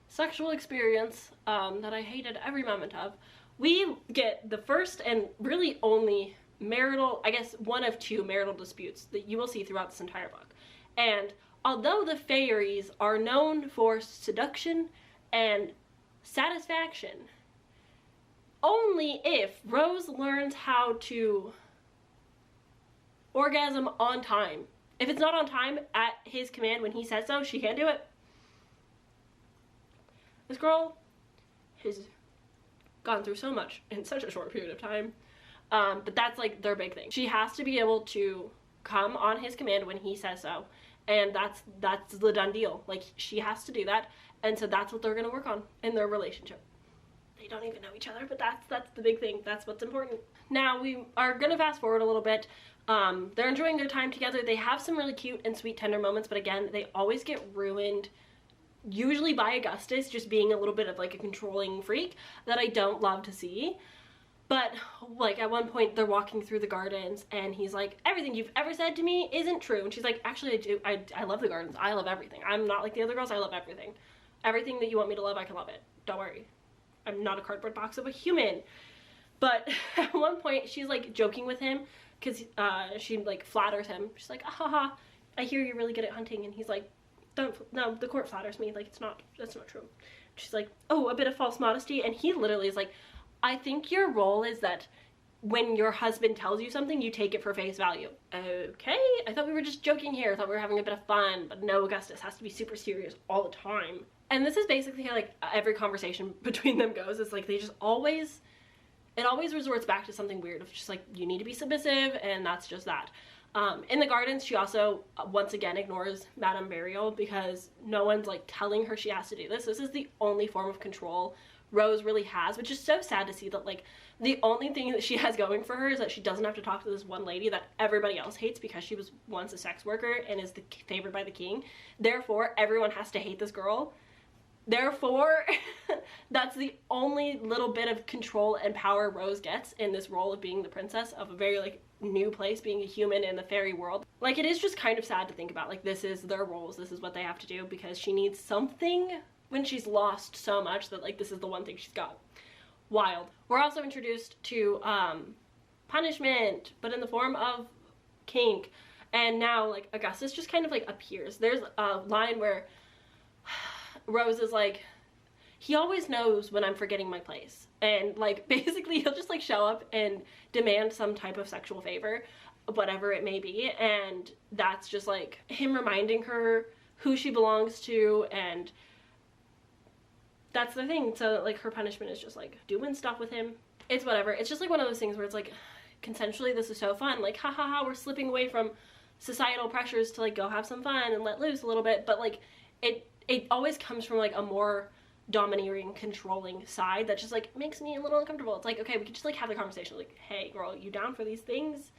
sexual experience that I hated every moment of, we get the first and really only marital, I guess one of two marital disputes that you will see throughout this entire book. And although the fairies are known for seduction and satisfaction, only if Rose learns how to orgasm on time. If it's not on time at his command when he says so, she can't do it. This girl has gone through so much in such a short period of time. But that's like their big thing. She has to be able to come on his command when he says so. And that's the done deal. Like, she has to do that. And so that's what they're gonna work on in their relationship. They don't even know each other, but that's the big thing. That's what's important. Now we are gonna fast forward a little bit. They're enjoying their time together. They have some really cute and sweet tender moments, but again, they always get ruined, usually by Augustus just being a little bit of like a controlling freak that I don't love to see. But like at one point they're walking through the gardens and he's like, everything you've ever said to me isn't true. And she's like, actually I do. I love the gardens. I love everything. I'm not like the other girls. I love everything. Everything that you want me to love, I can love it. Don't worry. I'm not a cardboard box of a human. But at one point she's like joking with him because she like flatters him. She's like, haha, I hear you're really good at hunting. And he's like, no, the court flatters me. Like, that's not true. She's like, oh, a bit of false modesty. And he literally is like, I think your role is that when your husband tells you something, you take it for face value. Okay, I thought we were just joking here. I thought we were having a bit of fun, but no, Augustus has to be super serious all the time. And this is basically how like every conversation between them goes. It's like they just always, it always resorts back to something weird of just like, you need to be submissive, and that's just that. In the gardens, she also once again ignores Madame Burial because no one's like telling her she has to do this. This is the only form of control Rose really has, which is so sad to see that like the only thing that she has going for her is that she doesn't have to talk to this one lady that everybody else hates because she was once a sex worker and is favored by the king. Therefore, everyone has to hate this girl. Therefore, that's the only little bit of control and power Rose gets in this role of being the princess of a very like new place, being a human in the fairy world. Like, it is just kind of sad to think about, like, this is their roles, this is what they have to do because she needs something when she's lost so much that like this is the one thing she's got. Wild. We're also introduced to punishment, but in the form of kink. And now like Augustus just kind of like appears. There's a line where Rose is like, he always knows when I'm forgetting my place. And like basically he'll just like show up and demand some type of sexual favor, whatever it may be. And that's just like him reminding her who she belongs to, and that's the thing. So like her punishment is just like doing stuff with him. It's whatever. It's just like one of those things where it's like, consensually this is so fun. Like, ha ha ha, we're slipping away from societal pressures to like go have some fun and let loose a little bit. But like it always comes from like a more domineering, controlling side that just like makes me a little uncomfortable. It's like, okay, we could just like have the conversation like, hey girl, you down for these things?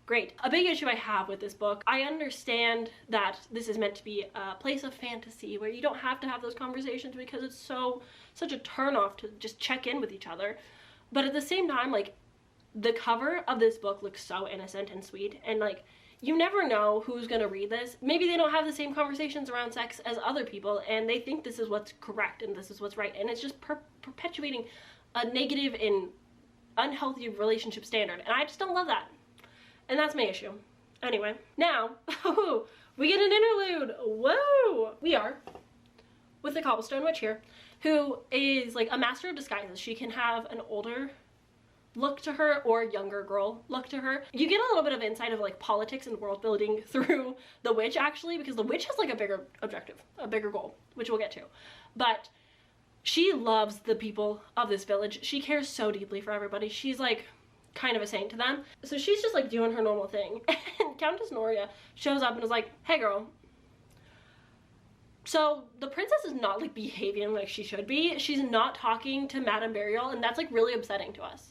Great. A big issue I have with this book, I understand that this is meant to be a place of fantasy where you don't have to have those conversations because it's such a turnoff to just check in with each other. But at the same time, like, the cover of this book looks so innocent and sweet, and like, you never know who's gonna read this. Maybe they don't have the same conversations around sex as other people and they think this is what's correct and this is what's right, and it's just perpetuating a negative and unhealthy relationship standard, and I just don't love that. And that's my issue. Anyway, now we get an interlude. Whoa! We are with the Cobblestone Witch here, who is like a master of disguises. She can have an older look to her or younger girl look to her. You get a little bit of insight of like politics and world building through the witch, actually, because the witch has like a bigger objective, a bigger goal, which we'll get to. But she loves the people of this village. She cares so deeply for everybody. She's like kind of a saint to them. So she's just like doing her normal thing. And Countess Noria shows up and is like, hey girl, so the princess is not like behaving like she should be. She's not talking to Madame Burial, and that's like really upsetting to us.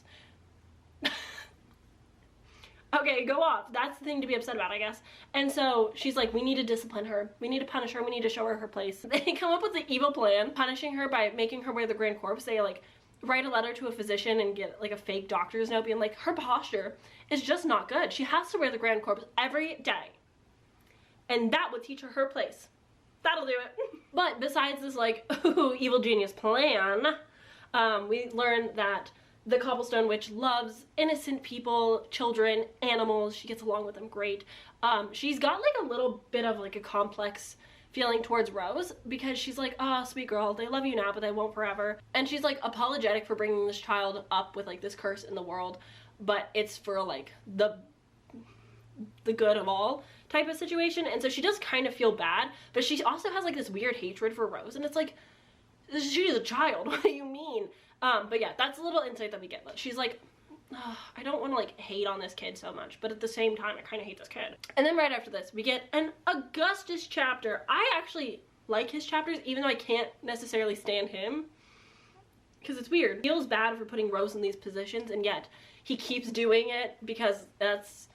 Okay, go off. That's the thing to be upset about, I guess. And so she's like, we need to discipline her. We need to punish her. We need to show her her place. They come up with the evil plan, punishing her by making her wear the Grand Corpse. They like write a letter to a physician and get like a fake doctor's note being like, her posture is just not good. She has to wear the Grand Corpse every day. And that would teach her her place. That'll do it. But besides this like, ooh, evil genius plan, we learn that the Cobblestone Witch loves innocent people, children, animals. She gets along with them great. She's got like a little bit of like a complex feeling towards Rose because she's like, oh, sweet girl, they love you now, but they won't forever. And she's like apologetic for bringing this child up with like this curse in the world, but it's for like the good of all type of situation. And so she does kind of feel bad, but she also has like this weird hatred for Rose, and it's like, she's a child, what do you mean? But yeah, that's a little insight that we get. She's like, oh, I don't want to like hate on this kid so much, but at the same time I kind of hate this kid. And then right after this we get an Augustus chapter. I actually like his chapters, even though I can't necessarily stand him, because it's weird. He feels bad for putting Rose in these positions, and yet he keeps doing it because that's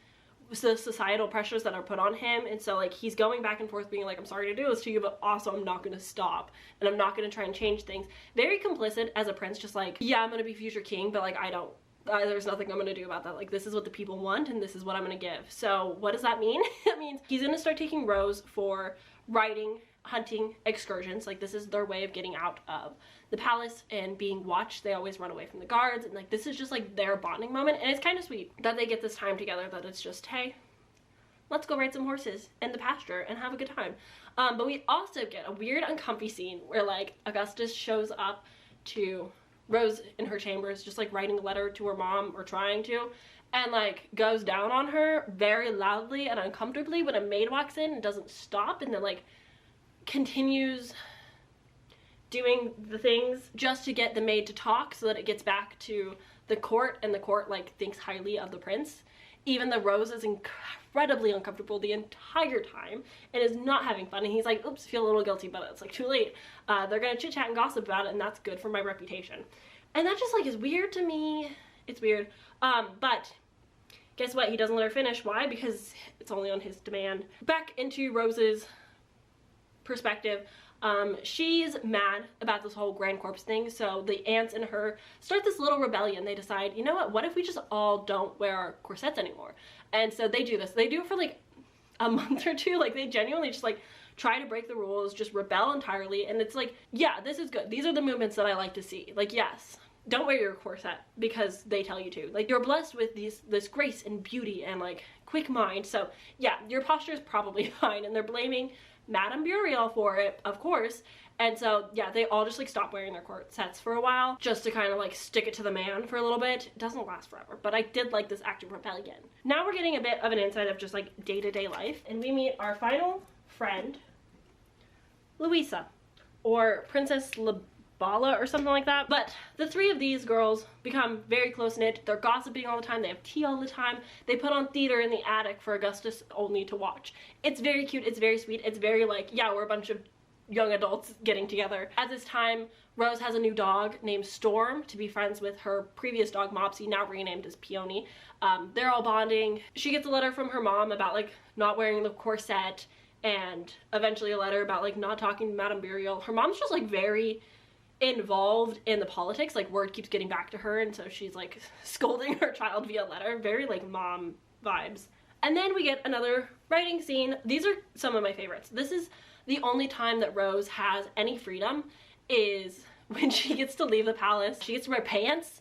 the societal pressures that are put on him. And so like he's going back and forth being like, I'm sorry to do this to you, but also I'm not gonna stop and I'm not gonna try and change things. Very complicit as a prince, just like, yeah, I'm gonna be future king, but like I don't there's nothing I'm gonna do about that. Like, this is what the people want and this is what I'm gonna give. So what does that mean? That means he's gonna start taking Rose for riding, hunting excursions. Like, this is their way of getting out of the palace and being watched. They always run away from the guards, and like, this is just like their bonding moment. And it's kind of sweet that they get this time together, that it's just, hey, let's go ride some horses in the pasture and have a good time. But we also get a weird uncomfy scene where like Augustus shows up to Rose in her chambers, just like writing a letter to her mom, or trying to, and like goes down on her very loudly and uncomfortably when a maid walks in and doesn't stop, and then like continues doing the things just to get the maid to talk so that it gets back to the court, and the court like thinks highly of the prince, even though Rose is incredibly uncomfortable the entire time and is not having fun. And he's like, oops, feel a little guilty, but it's like too late. They're gonna chit chat and gossip about it, and that's good for my reputation. And that just like is weird to me. It's weird. But guess what? He doesn't let her finish. Why? Because it's only on his demand. Back into Rose's perspective. She's mad about this whole Grand Corpse thing, so the aunts and her start this little rebellion. They decide, you know what if we just all don't wear our corsets anymore? And so they do this. They do it for like a month or two. Like, they genuinely just like try to break the rules, just rebel entirely. And it's like, yeah, this is good. These are the movements that I like to see. Like, yes, don't wear your corset because they tell you to. Like, you're blessed with this grace and beauty and like quick mind. So yeah, your posture is probably fine. And they're blaming Madame Burial for it, of course. And so yeah, they all just like stop wearing their corsets for a while, just to kind of like stick it to the man for a little bit. It doesn't last forever, but I did like this active rebellion. Now we're getting a bit of an insight of just like day-to-day life, and we meet our final friend, Louisa, or Princess Bala or something like that. But the three of these girls become very close-knit. They're gossiping all the time. They have tea all the time. They put on theater in the attic for Augustus only to watch. It's very cute. It's very sweet. It's very like, yeah, we're a bunch of young adults getting together. At this time, Rose has a new dog named Storm to be friends with her previous dog Mopsy, now renamed as Peony. They're all bonding. She gets a letter from her mom about like not wearing the corset, and eventually a letter about like not talking to Madame Burial. Her mom's just like very involved in the politics. Like, word keeps getting back to her, and so she's like scolding her child via letter. Very like mom vibes. And then we get another writing scene. These are some of my favorites. This is the only time that Rose has any freedom, is when she gets to leave the palace. She gets to wear pants.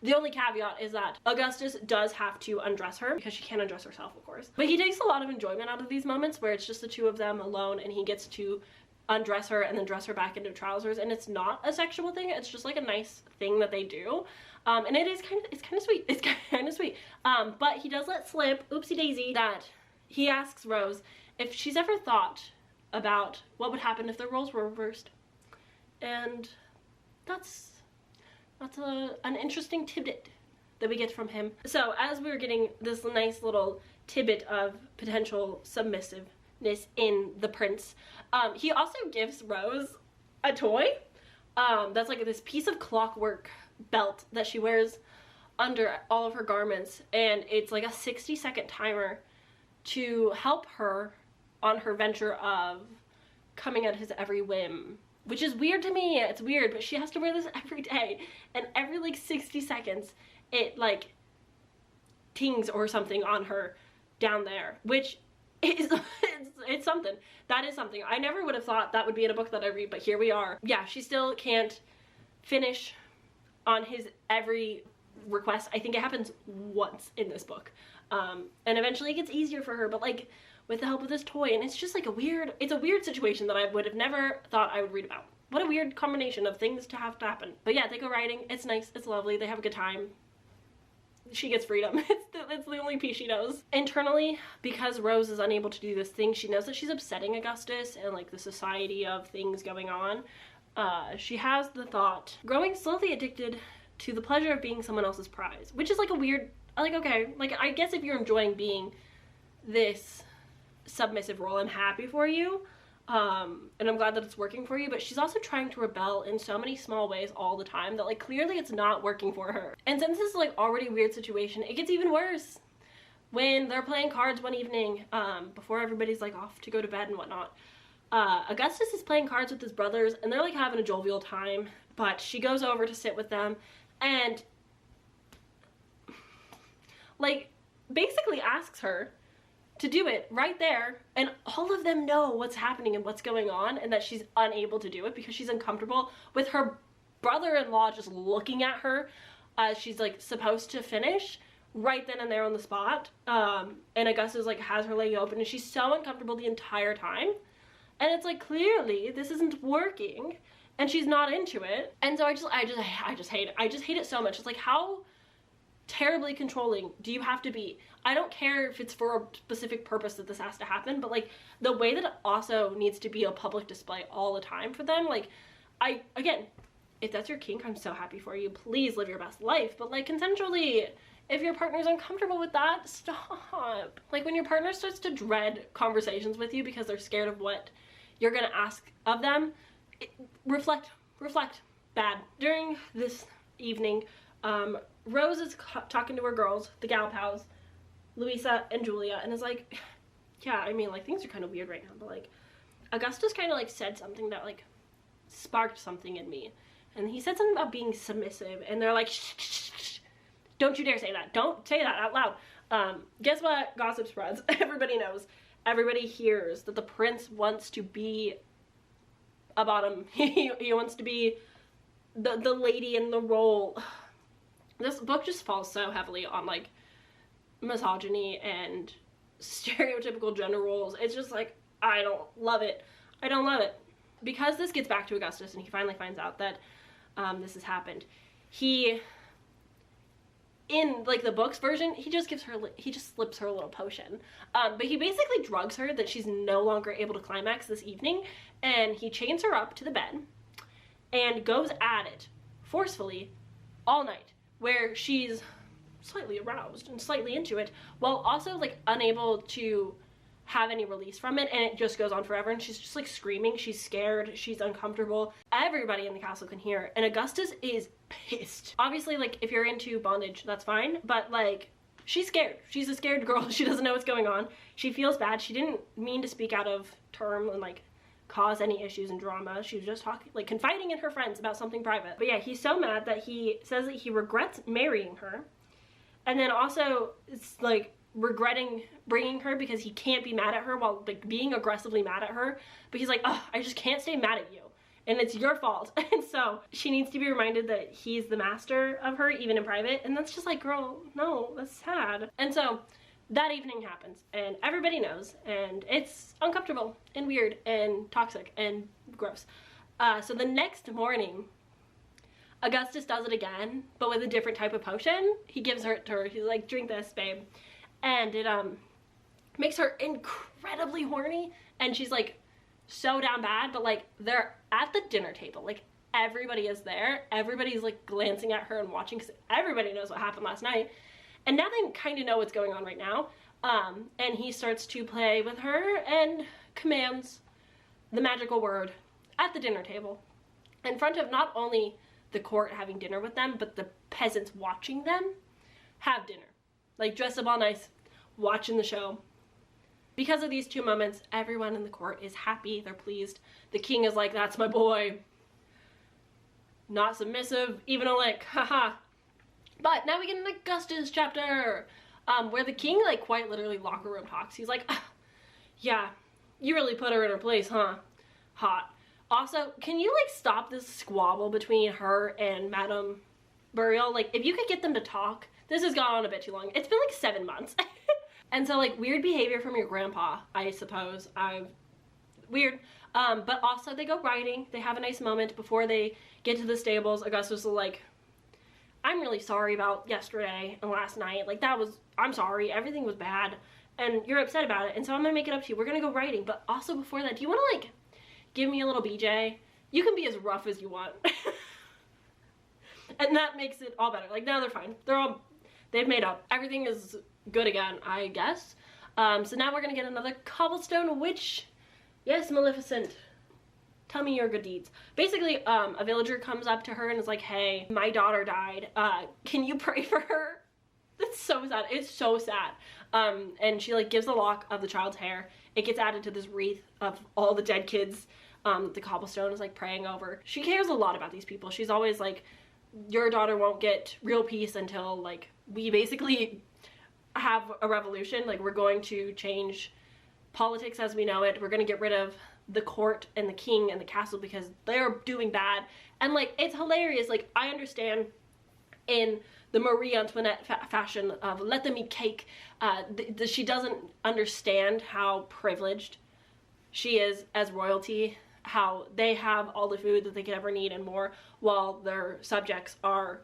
The only caveat is that Augustus does have to undress her, because she can't undress herself, of course. But he takes a lot of enjoyment out of these moments where it's just the two of them alone, and he gets to undress her and then dress her back into trousers, and it's not a sexual thing. It's just like a nice thing that they do, and it's kind of sweet. It's kind of sweet. But he does let slip, oopsie daisy, that he asks Rose if she's ever thought about what would happen if the roles were reversed, and that's an interesting tidbit that we get from him. So as we were getting this nice little tidbit of potential submissiveness in the prince, he also gives Rose a toy that's like this piece of clockwork belt that she wears under all of her garments, and it's like a 60-second timer to help her on her venture of coming at his every whim, which is weird to me. It's weird, but she has to wear this every day, and every like 60 seconds it like tings or something on her down there, which is it's something. That is something. I never would have thought that would be in a book that I read, but here we are. Yeah, she still can't finish on his every request. I think it happens once in this book, and eventually it gets easier for her, but like with the help of this toy. And it's just like it's a weird situation that I would have never thought I would read about. What a weird combination of things to have to happen. But yeah, they go riding. It's nice. It's lovely. They have a good time. She gets freedom. It's the only piece she knows. Internally, because Rose is unable to do this thing, she knows that she's upsetting Augustus and like the society of things going on. She has the thought, growing slowly addicted to the pleasure of being someone else's prize, which is like a weird, like, okay, like I guess if you're enjoying being this submissive role, I'm happy for you, and I'm glad that it's working for you. But she's also trying to rebel in so many small ways all the time that like clearly it's not working for her. And since this is like already a weird situation, it gets even worse when they're playing cards one evening before everybody's like off to go to bed and whatnot. Augustus is playing cards with his brothers, and they're like having a jovial time, but she goes over to sit with them, and like basically asks her to do it right there, and all of them know what's happening and what's going on, and that she's unable to do it because she's uncomfortable with her brother-in-law just looking at her as she's like supposed to finish right then and there on the spot. And Augustus like has her leg open and she's so uncomfortable the entire time, and it's like clearly this isn't working and she's not into it. And so I just hate it. I just hate it so much. It's like, how terribly controlling do you have to be? I don't care if it's for a specific purpose that this has to happen, but like the way that it also needs to be a public display all the time for them. Like, again, if that's your kink, I'm so happy for you. Please live your best life, but like consensually. If your partner's uncomfortable with that, stop. Like when your partner starts to dread conversations with you because they're scared of what you're gonna ask of them, reflect, bad. During this evening, Rose is talking to her girls, the gal pals, Louisa and Julia, and is like, yeah, I mean, like, things are kind of weird right now, but like, Augustus kind of like said something that like sparked something in me. And he said something about being submissive, and they're like, shh, shh, shh, don't you dare say that. Don't say that out loud. Guess what? Gossip spreads. Everybody knows. Everybody hears that the prince wants to be a bottom. He wants to be the lady in the role. This book just falls so heavily on like misogyny and stereotypical gender roles. It's just like, I don't love it. I don't love it. Because this gets back to Augustus and he finally finds out that this has happened. In like the book's version, he just slips her a little potion. But he basically drugs her that she's no longer able to climax this evening, and he chains her up to the bed and goes at it forcefully all night, where she's slightly aroused and slightly into it, while also like unable to have any release from it, and it just goes on forever, and she's just like screaming, she's scared, she's uncomfortable. Everybody in the castle can hear it, and Augustus is pissed. Obviously, like, if you're into bondage, that's fine, but like, she's scared. She's a scared girl. She doesn't know what's going on. She feels bad. She didn't mean to speak out of term and like cause any issues and drama. She was just talking, like, confiding in her friends about something private. But yeah, he's so mad that he says that he regrets marrying her, and then also it's like regretting bringing her because he can't be mad at her while like being aggressively mad at her, but he's like, oh, I just can't stay mad at you and it's your fault. And so she needs to be reminded that he's the master of her even in private, and that's just like, girl, no, that's sad. And so that evening happens and everybody knows, and it's uncomfortable and weird and toxic and gross. So the next morning Augustus does it again, but with a different type of potion. He gives her to her. He's like, drink this, babe. And it makes her incredibly horny, and she's like so down bad, but like they're at the dinner table, like everybody is there, everybody's like glancing at her and watching because everybody knows what happened last night, and now they kind of know what's going on right now. And he starts to play with her and commands the magical word at the dinner table in front of not only the court having dinner with them, but the peasants watching them have dinner. Like, dress up all nice, watching the show. Because of these two moments, everyone in the court is happy, they're pleased. The king is like, that's my boy. Not submissive, even a lick, haha. But now we get an Augustus chapter, where the king, like, quite literally locker room talks. He's like, yeah, you really put her in her place, huh? Hot. Also, can you, like, stop this squabble between her and Madame Burial? Like, if you could get them to talk. This has gone on a bit too long. It's been like 7 months. And so like weird behavior from your grandpa, I suppose. Weird. But also they go riding. They have a nice moment before they get to the stables. Augustus is like, I'm really sorry about yesterday and last night. Like I'm sorry. Everything was bad. And you're upset about it. And so I'm gonna make it up to you. We're gonna go riding. But also before that, do you wanna like give me a little BJ? You can be as rough as you want. And that makes it all better. Like now they're fine. They've made up. Everything is good again, I guess. So now we're gonna get another cobblestone witch. Yes, Maleficent. Tell me your good deeds. Basically, a villager comes up to her and is like, hey, my daughter died. Can you pray for her? That's so sad. It's so sad. And she like gives a lock of the child's hair. It gets added to this wreath of all the dead kids the cobblestone is like praying over. She cares a lot about these people. She's always like, your daughter won't get real peace until like we basically have a revolution. Like, we're going to change politics as we know it. We're going to get rid of the court and the king and the castle because they're doing bad. And like, it's hilarious. Like, I understand in the Marie Antoinette fashion of let them eat cake, she doesn't understand how privileged she is as royalty, how they have all the food that they could ever need and more, while their subjects are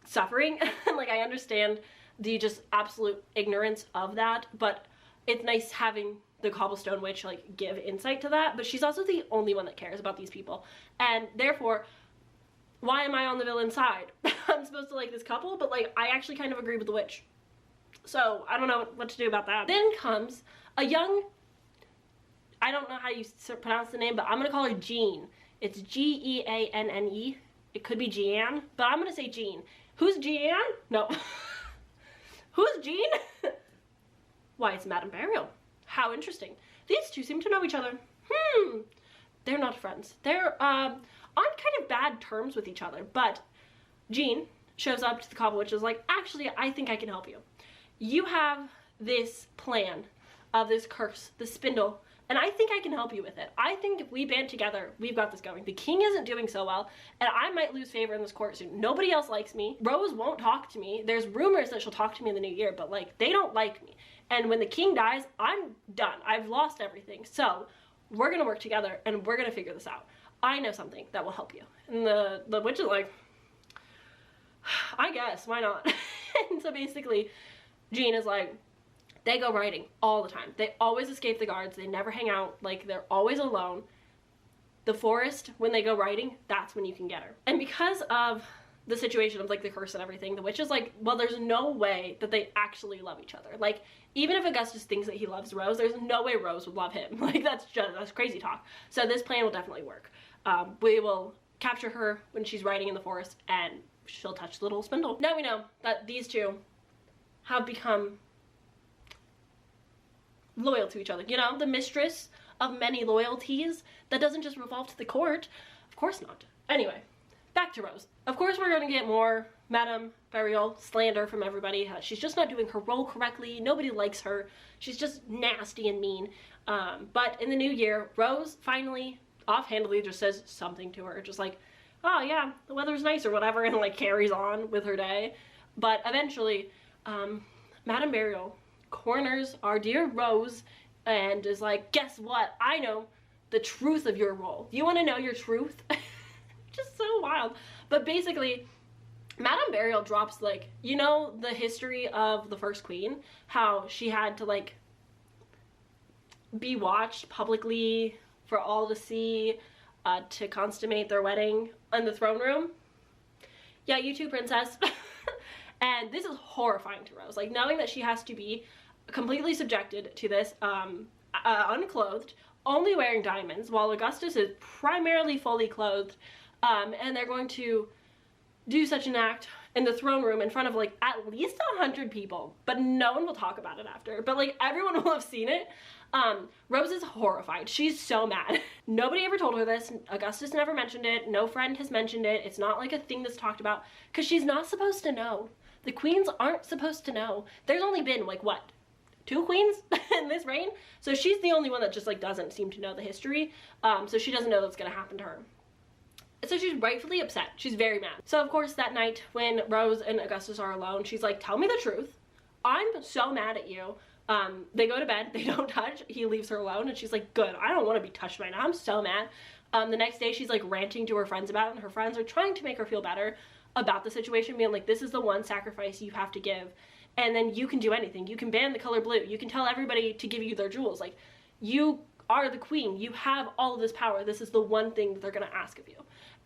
suffering. Like, I understand the just absolute ignorance of that, but it's nice having the cobblestone witch like give insight to that. But she's also the only one that cares about these people, and therefore, why am I on the villain side? I'm supposed to like this couple, but like, I actually kind of agree with the witch. So I don't know what to do about that. Then comes a young, I don't know how you pronounce the name, but I'm gonna call her Jean. It's G-E-A-N-N-E. It could be Jeanne, but I'm gonna say Jean. Who's Jeanne? No. Who's Jean? Why, it's Madame Burial. How interesting. These two seem to know each other. They're not friends. They're on kind of bad terms with each other, but Jean shows up to the Cobble Witch and is like, actually, I think I can help you. You have this plan of this curse, this spindle, and I think I can help you with it. I think if we band together, we've got this going. The king isn't doing so well, and I might lose favor in this court soon. Nobody else likes me. Rose won't talk to me. There's rumors that she'll talk to me in the new year, but like, they don't like me. And when the king dies, I'm done. I've lost everything. So we're gonna work together and we're gonna figure this out. I know something that will help you. And the witch is like, I guess, why not? And so basically, Jean is like, they go riding all the time. They always escape the guards. They never hang out. Like, they're always alone. The forest, when they go riding, that's when you can get her. And because of the situation of like the curse and everything, the witch is like, well, there's no way that they actually love each other. Like, even if Augustus thinks that he loves Rose, there's no way Rose would love him. Like, that's crazy talk. So this plan will definitely work. We will capture her when she's riding in the forest and she'll touch the little spindle. Now we know that these two have become loyal to each other. You know, the mistress of many loyalties that doesn't just revolve to the court. Of course not. Anyway, back to Rose. Of course we're gonna get more Madame Burial slander from everybody. She's just not doing her role correctly. Nobody likes her. She's just nasty and mean. But in the new year, Rose finally offhandedly just says something to her. Just like, oh yeah, the weather's nice or whatever, and like carries on with her day. But eventually, Madame Burial corners our dear Rose and is like, guess what? I know the truth of your role. You want to know your truth? Just so wild. But basically, Madame Burial drops, like, you know the history of the first queen? How she had to, like, be watched publicly for all to see to consummate their wedding in the throne room? Yeah, you too, princess. And this is horrifying to Rose. Like, knowing that she has to be completely subjected to this, unclothed, only wearing diamonds, while Augustus is primarily fully clothed, and they're going to do such an act in the throne room in front of like at least 100 people, but no one will talk about it after. But like, everyone will have seen it. Rose is horrified. She's so mad. Nobody ever told her this. Augustus never mentioned it. No friend has mentioned it. It's not like a thing that's talked about because she's not supposed to know. The queens aren't supposed to know. There's only been like, what, 2 queens in this reign? So she's the only one that just like doesn't seem to know the history. So she doesn't know that's gonna happen to her. So she's rightfully upset. She's very mad. So of course that night when Rose and Augustus are alone, she's like, tell me the truth. I'm so mad at you. They go to bed, they don't touch, he leaves her alone, and she's like, good, I don't want to be touched right now, I'm so mad. The next day she's like ranting to her friends about it, and her friends are trying to make her feel better about the situation, being like, this is the one sacrifice you have to give, and then you can do anything. You can ban the color blue, you can tell everybody to give you their jewels, like, you are the queen, you have all of this power, this is the one thing that they're gonna ask of you.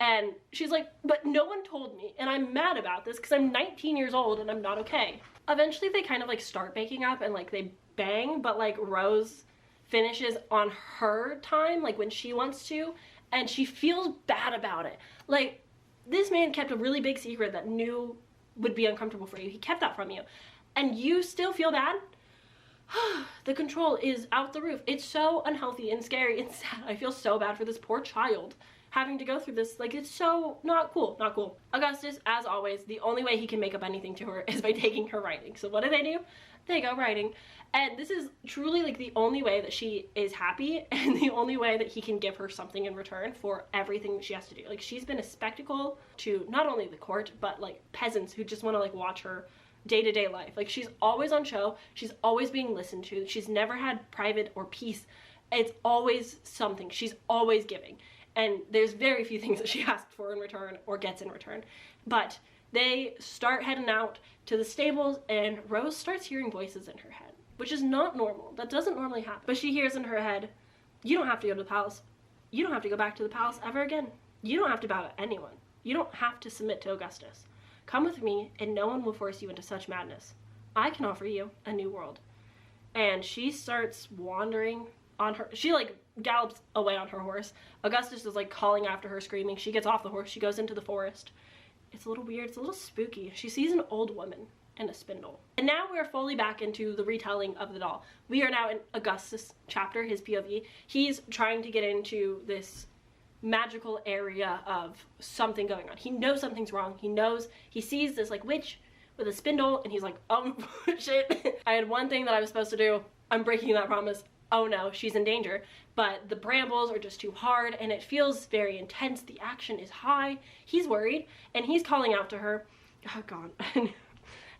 And she's like, but no one told me, and I'm mad about this because I'm 19 years old and I'm not okay. Eventually they kind of like start making up and like they bang, but like Rose finishes on her time, like when she wants to, and she feels bad about it. Like, this man kept a really big secret that knew would be uncomfortable for you. He kept that from you, and you still feel bad? The control is out the roof. It's so unhealthy and scary and sad. I feel so bad for this poor child having to go through this. Like, it's so not cool, not cool. Augustus, as always, the only way he can make up anything to her is by taking her riding. So what do? there you go, writing. And this is truly like the only way that she is happy and the only way that he can give her something in return for everything that she has to do. Like, she's been a spectacle to not only the court, but like peasants who just want to like watch her day-to-day life. Like, she's always on show, she's always being listened to, she's never had private or peace. It's always something, she's always giving. And there's very few things that she asks for in return or gets in return. But they start heading out to the stables, and Rose starts hearing voices in her head, which is not normal. That doesn't normally happen. But she hears in her head, you don't have to go to the palace. You don't have to go back to the palace ever again. You don't have to bow to anyone. You don't have to submit to Augustus. Come with me, and no one will force you into such madness. I can offer you a new world. And she starts wandering on her, she like gallops away on her horse. Augustus is like calling after her, screaming. She gets off the horse, she goes into the forest. It's a little weird, it's a little spooky. She sees an old woman and a spindle. And now we're fully back into the retelling of the doll. We are now in Augustus' chapter, his POV. He's trying to get into this magical area of something going on. He knows something's wrong. He sees this like witch with a spindle, and he's like, oh shit. I had one thing that I was supposed to do. I'm breaking that promise. Oh no, she's in danger. But the brambles are just too hard, and it feels very intense. The action is high. He's worried, and he's calling out to her. Oh god.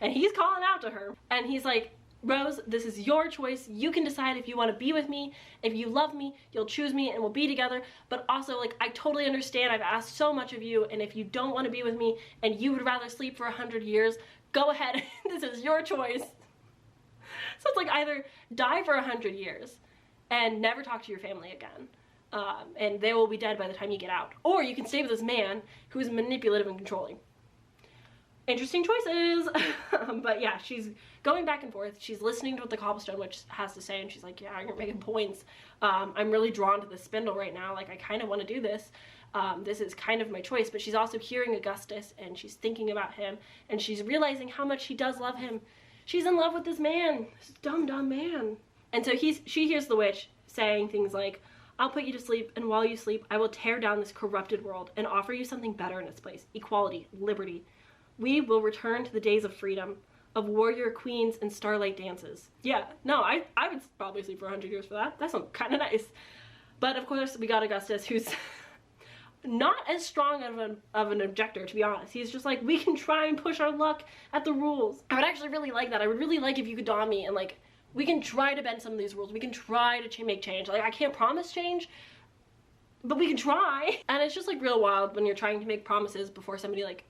And he's calling out to her, and he's like, Rose, this is your choice. You can decide if you want to be with me. If you love me, you'll choose me and we'll be together. But also, like, I totally understand. I've asked so much of you, and if you don't want to be with me and you would rather sleep for 100 years, go ahead. This is your choice. So it's like either die for 100 years and never talk to your family again, and they will be dead by the time you get out. Or you can stay with this man who is manipulative and controlling. Interesting choices. But yeah, she's going back and forth. She's listening to what the cobblestone witch has to say, and she's like, yeah, you're making points. I'm really drawn to the spindle right now. Like, I kind of want to do this. This is kind of my choice. But she's also hearing Augustus, and she's thinking about him, and she's realizing how much she does love him. She's in love with this man, this dumb man. And so she hears the witch saying things like, I'll put you to sleep, and while you sleep, I will tear down this corrupted world and offer you something better in its place. Equality, liberty. We will return to the days of freedom, of warrior queens and starlight dances. Yeah, no, I would probably sleep for 100 years for that. That sounds kind of nice. But of course, we got Augustus, who's not as strong of an objector, to be honest. He's just like, we can try and push our luck at the rules. I would actually really like that. I would really like if you could dom me and like, we can try to bend some of these rules. We can try to make change. Like, I can't promise change, but we can try. And it's just like real wild when you're trying to make promises before somebody like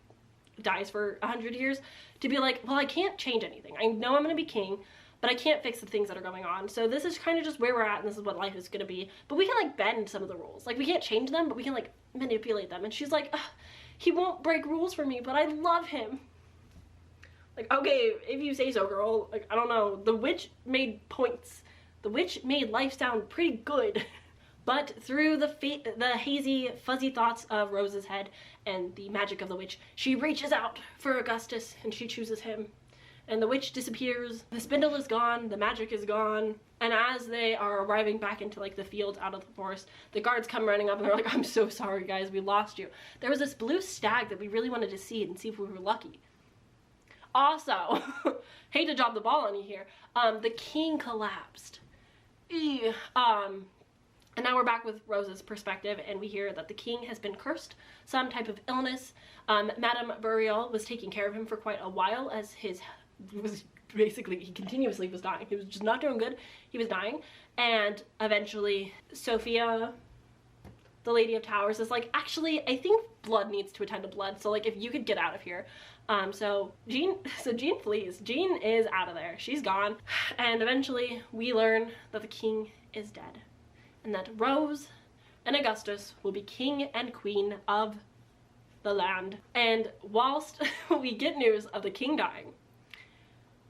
dies for 100 years to be like, well, I can't change anything. I know I'm gonna be king, but I can't fix the things that are going on. So this is kind of just where we're at, and this is what life is gonna be. But we can like bend some of the rules. Like, we can't change them, but we can like manipulate them. And she's like, he won't break rules for me, but I love him. Like, okay, if you say so, girl. Like, I don't know. The witch made points. The witch made life sound pretty good. But through the hazy, fuzzy thoughts of Rose's head and the magic of the witch, she reaches out for Augustus, and she chooses him. And the witch disappears, the spindle is gone, the magic is gone, and as they are arriving back into like the fields out of the forest, the guards come running up and they're like, I'm so sorry guys, we lost you. There was this blue stag that we really wanted to see and see if we were lucky. Also, hate to drop the ball on you here, the king collapsed. And now we're back with Rose's perspective, and we hear that the king has been cursed, some type of illness. Madame Burial was taking care of him for quite a while, as he continuously was dying. He was just not doing good. He was dying. And eventually Sophia, the Lady of Towers, is like, actually, I think blood needs to attend to blood. So like, if you could get out of here. So Jean flees. Jean is out of there. She's gone. And eventually we learn that the king is dead, and that Rose and Augustus will be king and queen of the land. And whilst we get news of the king dying,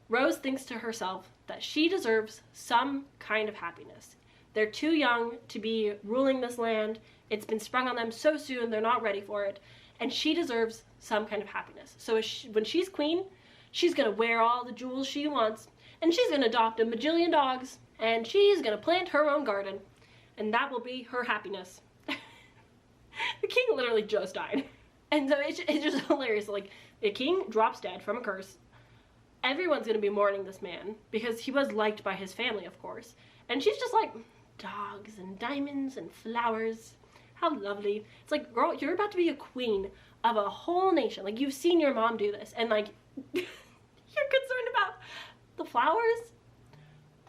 Rose thinks to herself that she deserves some kind of happiness. They're too young to be ruling this land. It's been sprung on them so soon, they're not ready for it. And she deserves some kind of happiness. So when she's queen, she's gonna wear all the jewels she wants, and she's gonna adopt a bajillion dogs, and she's gonna plant her own garden. And that will be her happiness. The king literally just died. And so it's just hilarious. Like, the king drops dead from a curse. everyone's gonna be mourning this man because he was liked by his family, of course. And she's just like, dogs and diamonds and flowers, how lovely. It's like, girl, you're about to be a queen of a whole nation. Like, you've seen your mom do this, and like you're concerned about the flowers?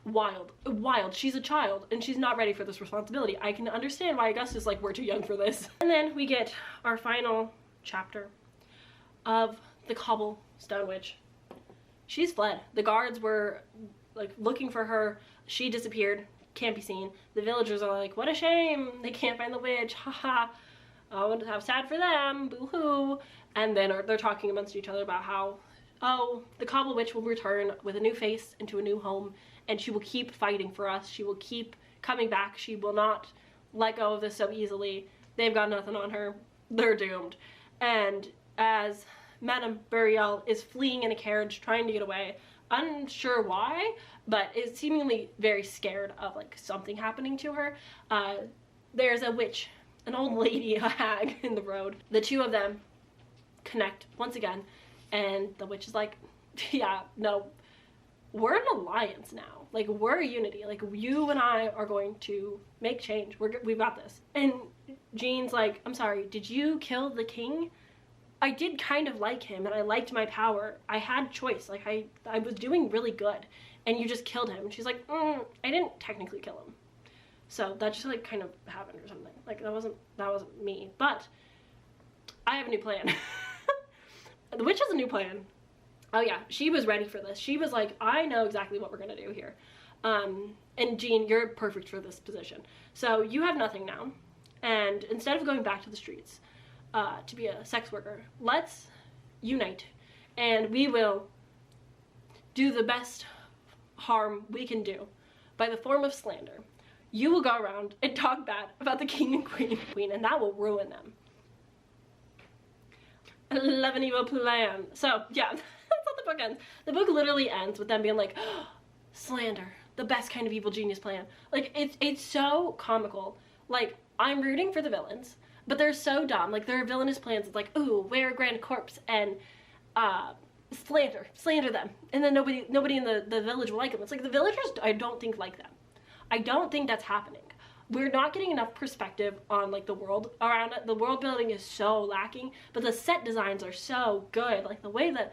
Wild. She's a child and she's not ready for this responsibility. I can understand why Augustus like, we're too young for this. And then we get our final chapter of the Cobblestone Witch. She's fled. The guards were like looking for her. She disappeared, can't be seen. The villagers are like, what a shame, they can't find the witch, haha. Oh, how sad for them, boo-hoo. And then they're talking amongst each other about how, oh, the Cobble Witch will return with a new face into a new home, and she will keep fighting for us. She will keep coming back. She will not let go of this so easily. They've got nothing on her. They're doomed. And as Madame Burial is fleeing in a carriage, trying to get away, unsure why, but is seemingly very scared of like something happening to her, there's a witch, an old lady, a hag in the road. The two of them connect once again, and the witch is like, yeah, no, we're an alliance now. Like, we're a unity. Like, you and I are going to make change. We've got this. And Jean's like, I'm sorry, did you kill the king? I did kind of like him, and I liked my power. I had choice. Like, I was doing really good, and you just killed him. And she's like, I didn't technically kill him. So that just like kind of happened or something. Like, that wasn't me. But I have a new plan. The witch has a new plan. Oh yeah, she was ready for this. She was like, I know exactly what we're gonna do here. And Jean, you're perfect for this position. So you have nothing now. And instead of going back to the streets to be a sex worker, let's unite. And we will do the best harm we can do by the form of slander. You will go around and talk bad about the king and queen, and that will ruin them. I love an evil plan. So yeah, that's how the book ends. The book literally ends with them being like, oh, slander, the best kind of evil genius plan. Like, it's so comical. Like, I'm rooting for the villains, but they're so dumb. Like, their villainous plans, it's like, ooh, wear a grand corpse and slander them, and then nobody in the village will like them. It's like, the villagers, I don't think, like them. I don't think that's happening. We're not getting enough perspective on like the world around it. The world building is so lacking, but the set designs are so good. Like, the way that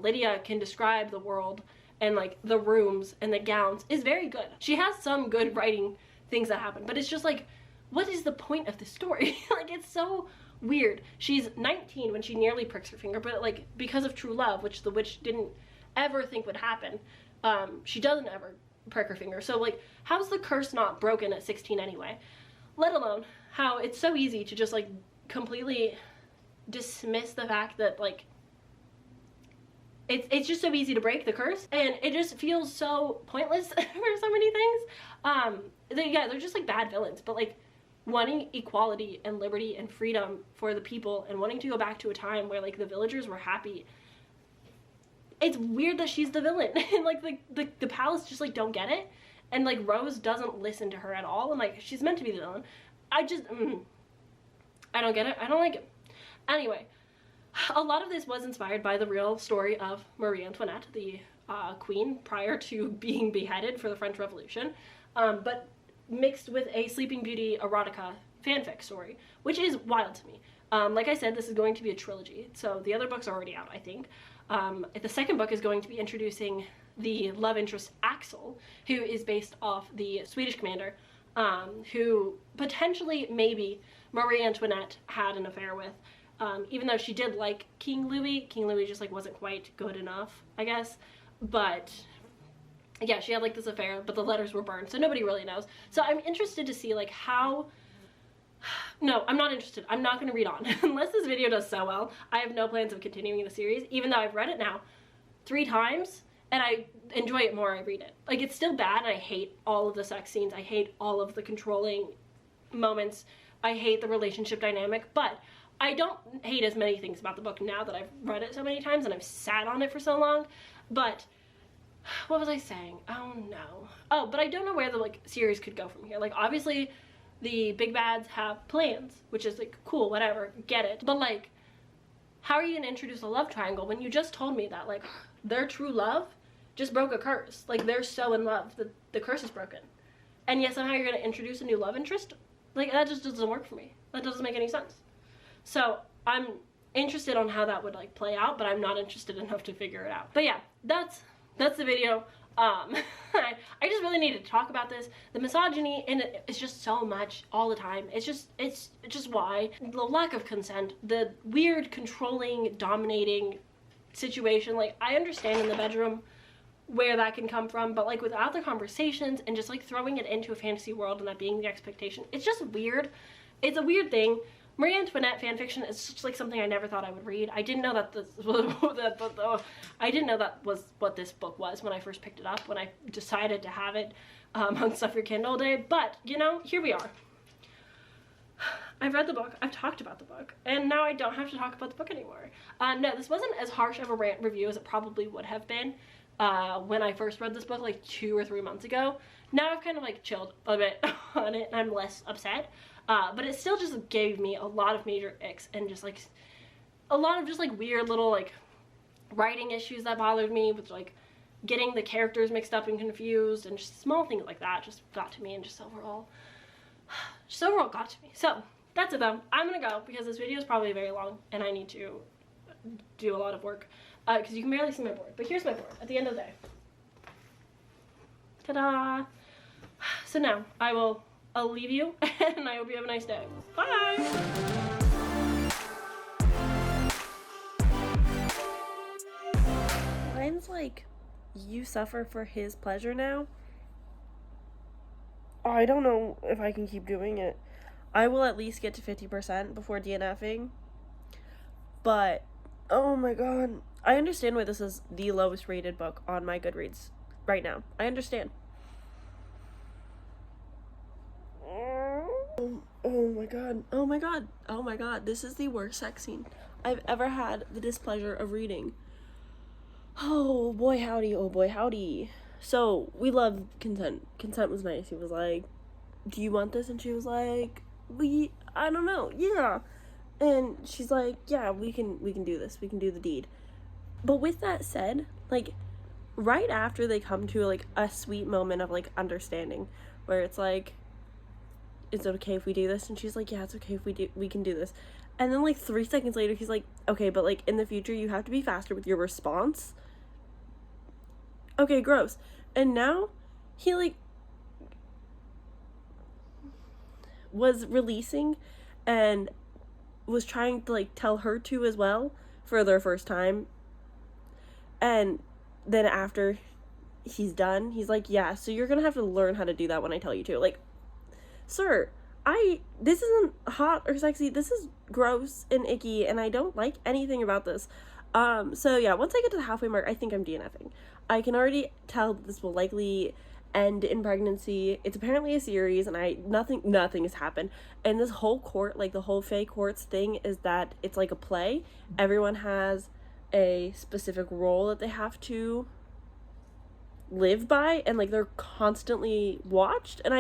Lydia can describe the world and like the rooms and the gowns is very good. She has some good writing things that happen, but it's just like, what is the point of this story? Like, it's so weird. She's 19 when she nearly pricks her finger, but like, because of true love, which the witch didn't ever think would happen, she doesn't ever prick her finger. So like, how's the curse not broken at 16 anyway? Let alone how it's so easy to just like completely dismiss the fact that like it's just so easy to break the curse, and it just feels so pointless for so many things. They're just like bad villains, but like wanting equality and liberty and freedom for the people and wanting to go back to a time where like the villagers were happy. It's weird that she's the villain, and like the palace just like don't get it, and like Rose doesn't listen to her at all, and like she's meant to be the villain. I just I don't get it. I don't like it. Anyway, a lot of this was inspired by the real story of Marie Antoinette, the queen prior to being beheaded for the French Revolution, but mixed with a Sleeping Beauty erotica fanfic story, which is wild to me. Like I said, this is going to be a trilogy, so the other books are already out, I think. The second book is going to be introducing the love interest Axel, who is based off the Swedish commander, who potentially, maybe, Marie Antoinette had an affair with. Even though she did like King Louis just like wasn't quite good enough, I guess. But yeah, she had like this affair, but the letters were burned, so nobody really knows. So I'm interested to see like how... No, I'm not interested. I'm not going to read on. Unless this video does so well, I have no plans of continuing the series, even though I've read it now 3 times, and I enjoy it more I read it. Like, it's still bad, and I hate all of the sex scenes. I hate all of the controlling moments. I hate the relationship dynamic, but I don't hate as many things about the book now that I've read it so many times and I've sat on it for so long. But what was I saying? Oh no. Oh, but I don't know where the like series could go from here. Like, obviously the big bads have plans, which is like cool, whatever, get it. But like, how are you gonna introduce a love triangle when you just told me that like their true love just broke a curse. Like, they're so in love that the curse is broken. And yet somehow you're going to introduce a new love interest? Like, that just doesn't work for me. That doesn't make any sense. So I'm interested on how that would like play out, but I'm not interested enough to figure it out. But yeah, that's the video. I just really need to talk about this. The misogyny in it is just so much all the time. It's just why. The lack of consent, the weird controlling, dominating situation. Like, I understand in the bedroom where that can come from, but like without the conversations and just like throwing it into a fantasy world and that being the expectation, it's just weird. It's a weird thing. Marie Antoinette fanfiction is just like something I never thought I would read. I didn't know that I didn't know that was what this book was when I first picked it up, when I decided to have it on Stuff Your Kindle Day. But, you know, here we are. I've read the book, I've talked about the book, and now I don't have to talk about the book anymore. No, this wasn't as harsh of a rant review as it probably would have been when I first read this book like 2 or 3 months ago. Now I've kind of like chilled a bit on it and I'm less upset. But it still just gave me a lot of major icks and just like a lot of just like weird little like writing issues that bothered me, with like getting the characters mixed up and confused, and just small things like that just got to me, and just overall got to me. So that's it though. I'm gonna go because this video is probably very long and I need to do a lot of work because you can barely see my board. But here's my board at the end of the day. Ta-da! So now I'll leave you and I hope you have a nice day. Bye! Mine's like, you suffer for his pleasure now. I don't know if I can keep doing it. I will at least get to 50% before DNFing. But, oh my god. I understand why this is the lowest rated book on my Goodreads right now. I understand. Oh my god. Oh my god. Oh my god. This is the worst sex scene I've ever had the displeasure of reading. Oh boy howdy. Oh boy howdy. So, we love consent. Consent was nice. He was like, do you want this? And she was like, I don't know. Yeah. And she's like, yeah, we can do this. We can do the deed. But with that said, like, right after they come to, like, a sweet moment of, like, understanding, where it's like, is it okay if we do this? And she's like, yeah, it's okay if we can do this. And then, like, 3 seconds later, he's like, okay, but, like, in the future, you have to be faster with your response. Okay, gross. And now, he, like, was releasing and was trying to, like, tell her to as well for their first time. And then after he's done, he's like, yeah, so you're gonna have to learn how to do that when I tell you to. Like, sir, this isn't hot or sexy. This is gross and icky, and I don't like anything about this. So yeah, once I get to the halfway mark, I think I'm DNFing. I can already tell that this will likely end in pregnancy. It's apparently a series, and nothing has happened. And this whole court, like the whole fake courts thing, is that it's like a play. Everyone has a specific role that they have to live by, and like they're constantly watched. And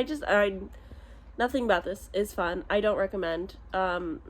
nothing about this is fun. I don't recommend. Nope.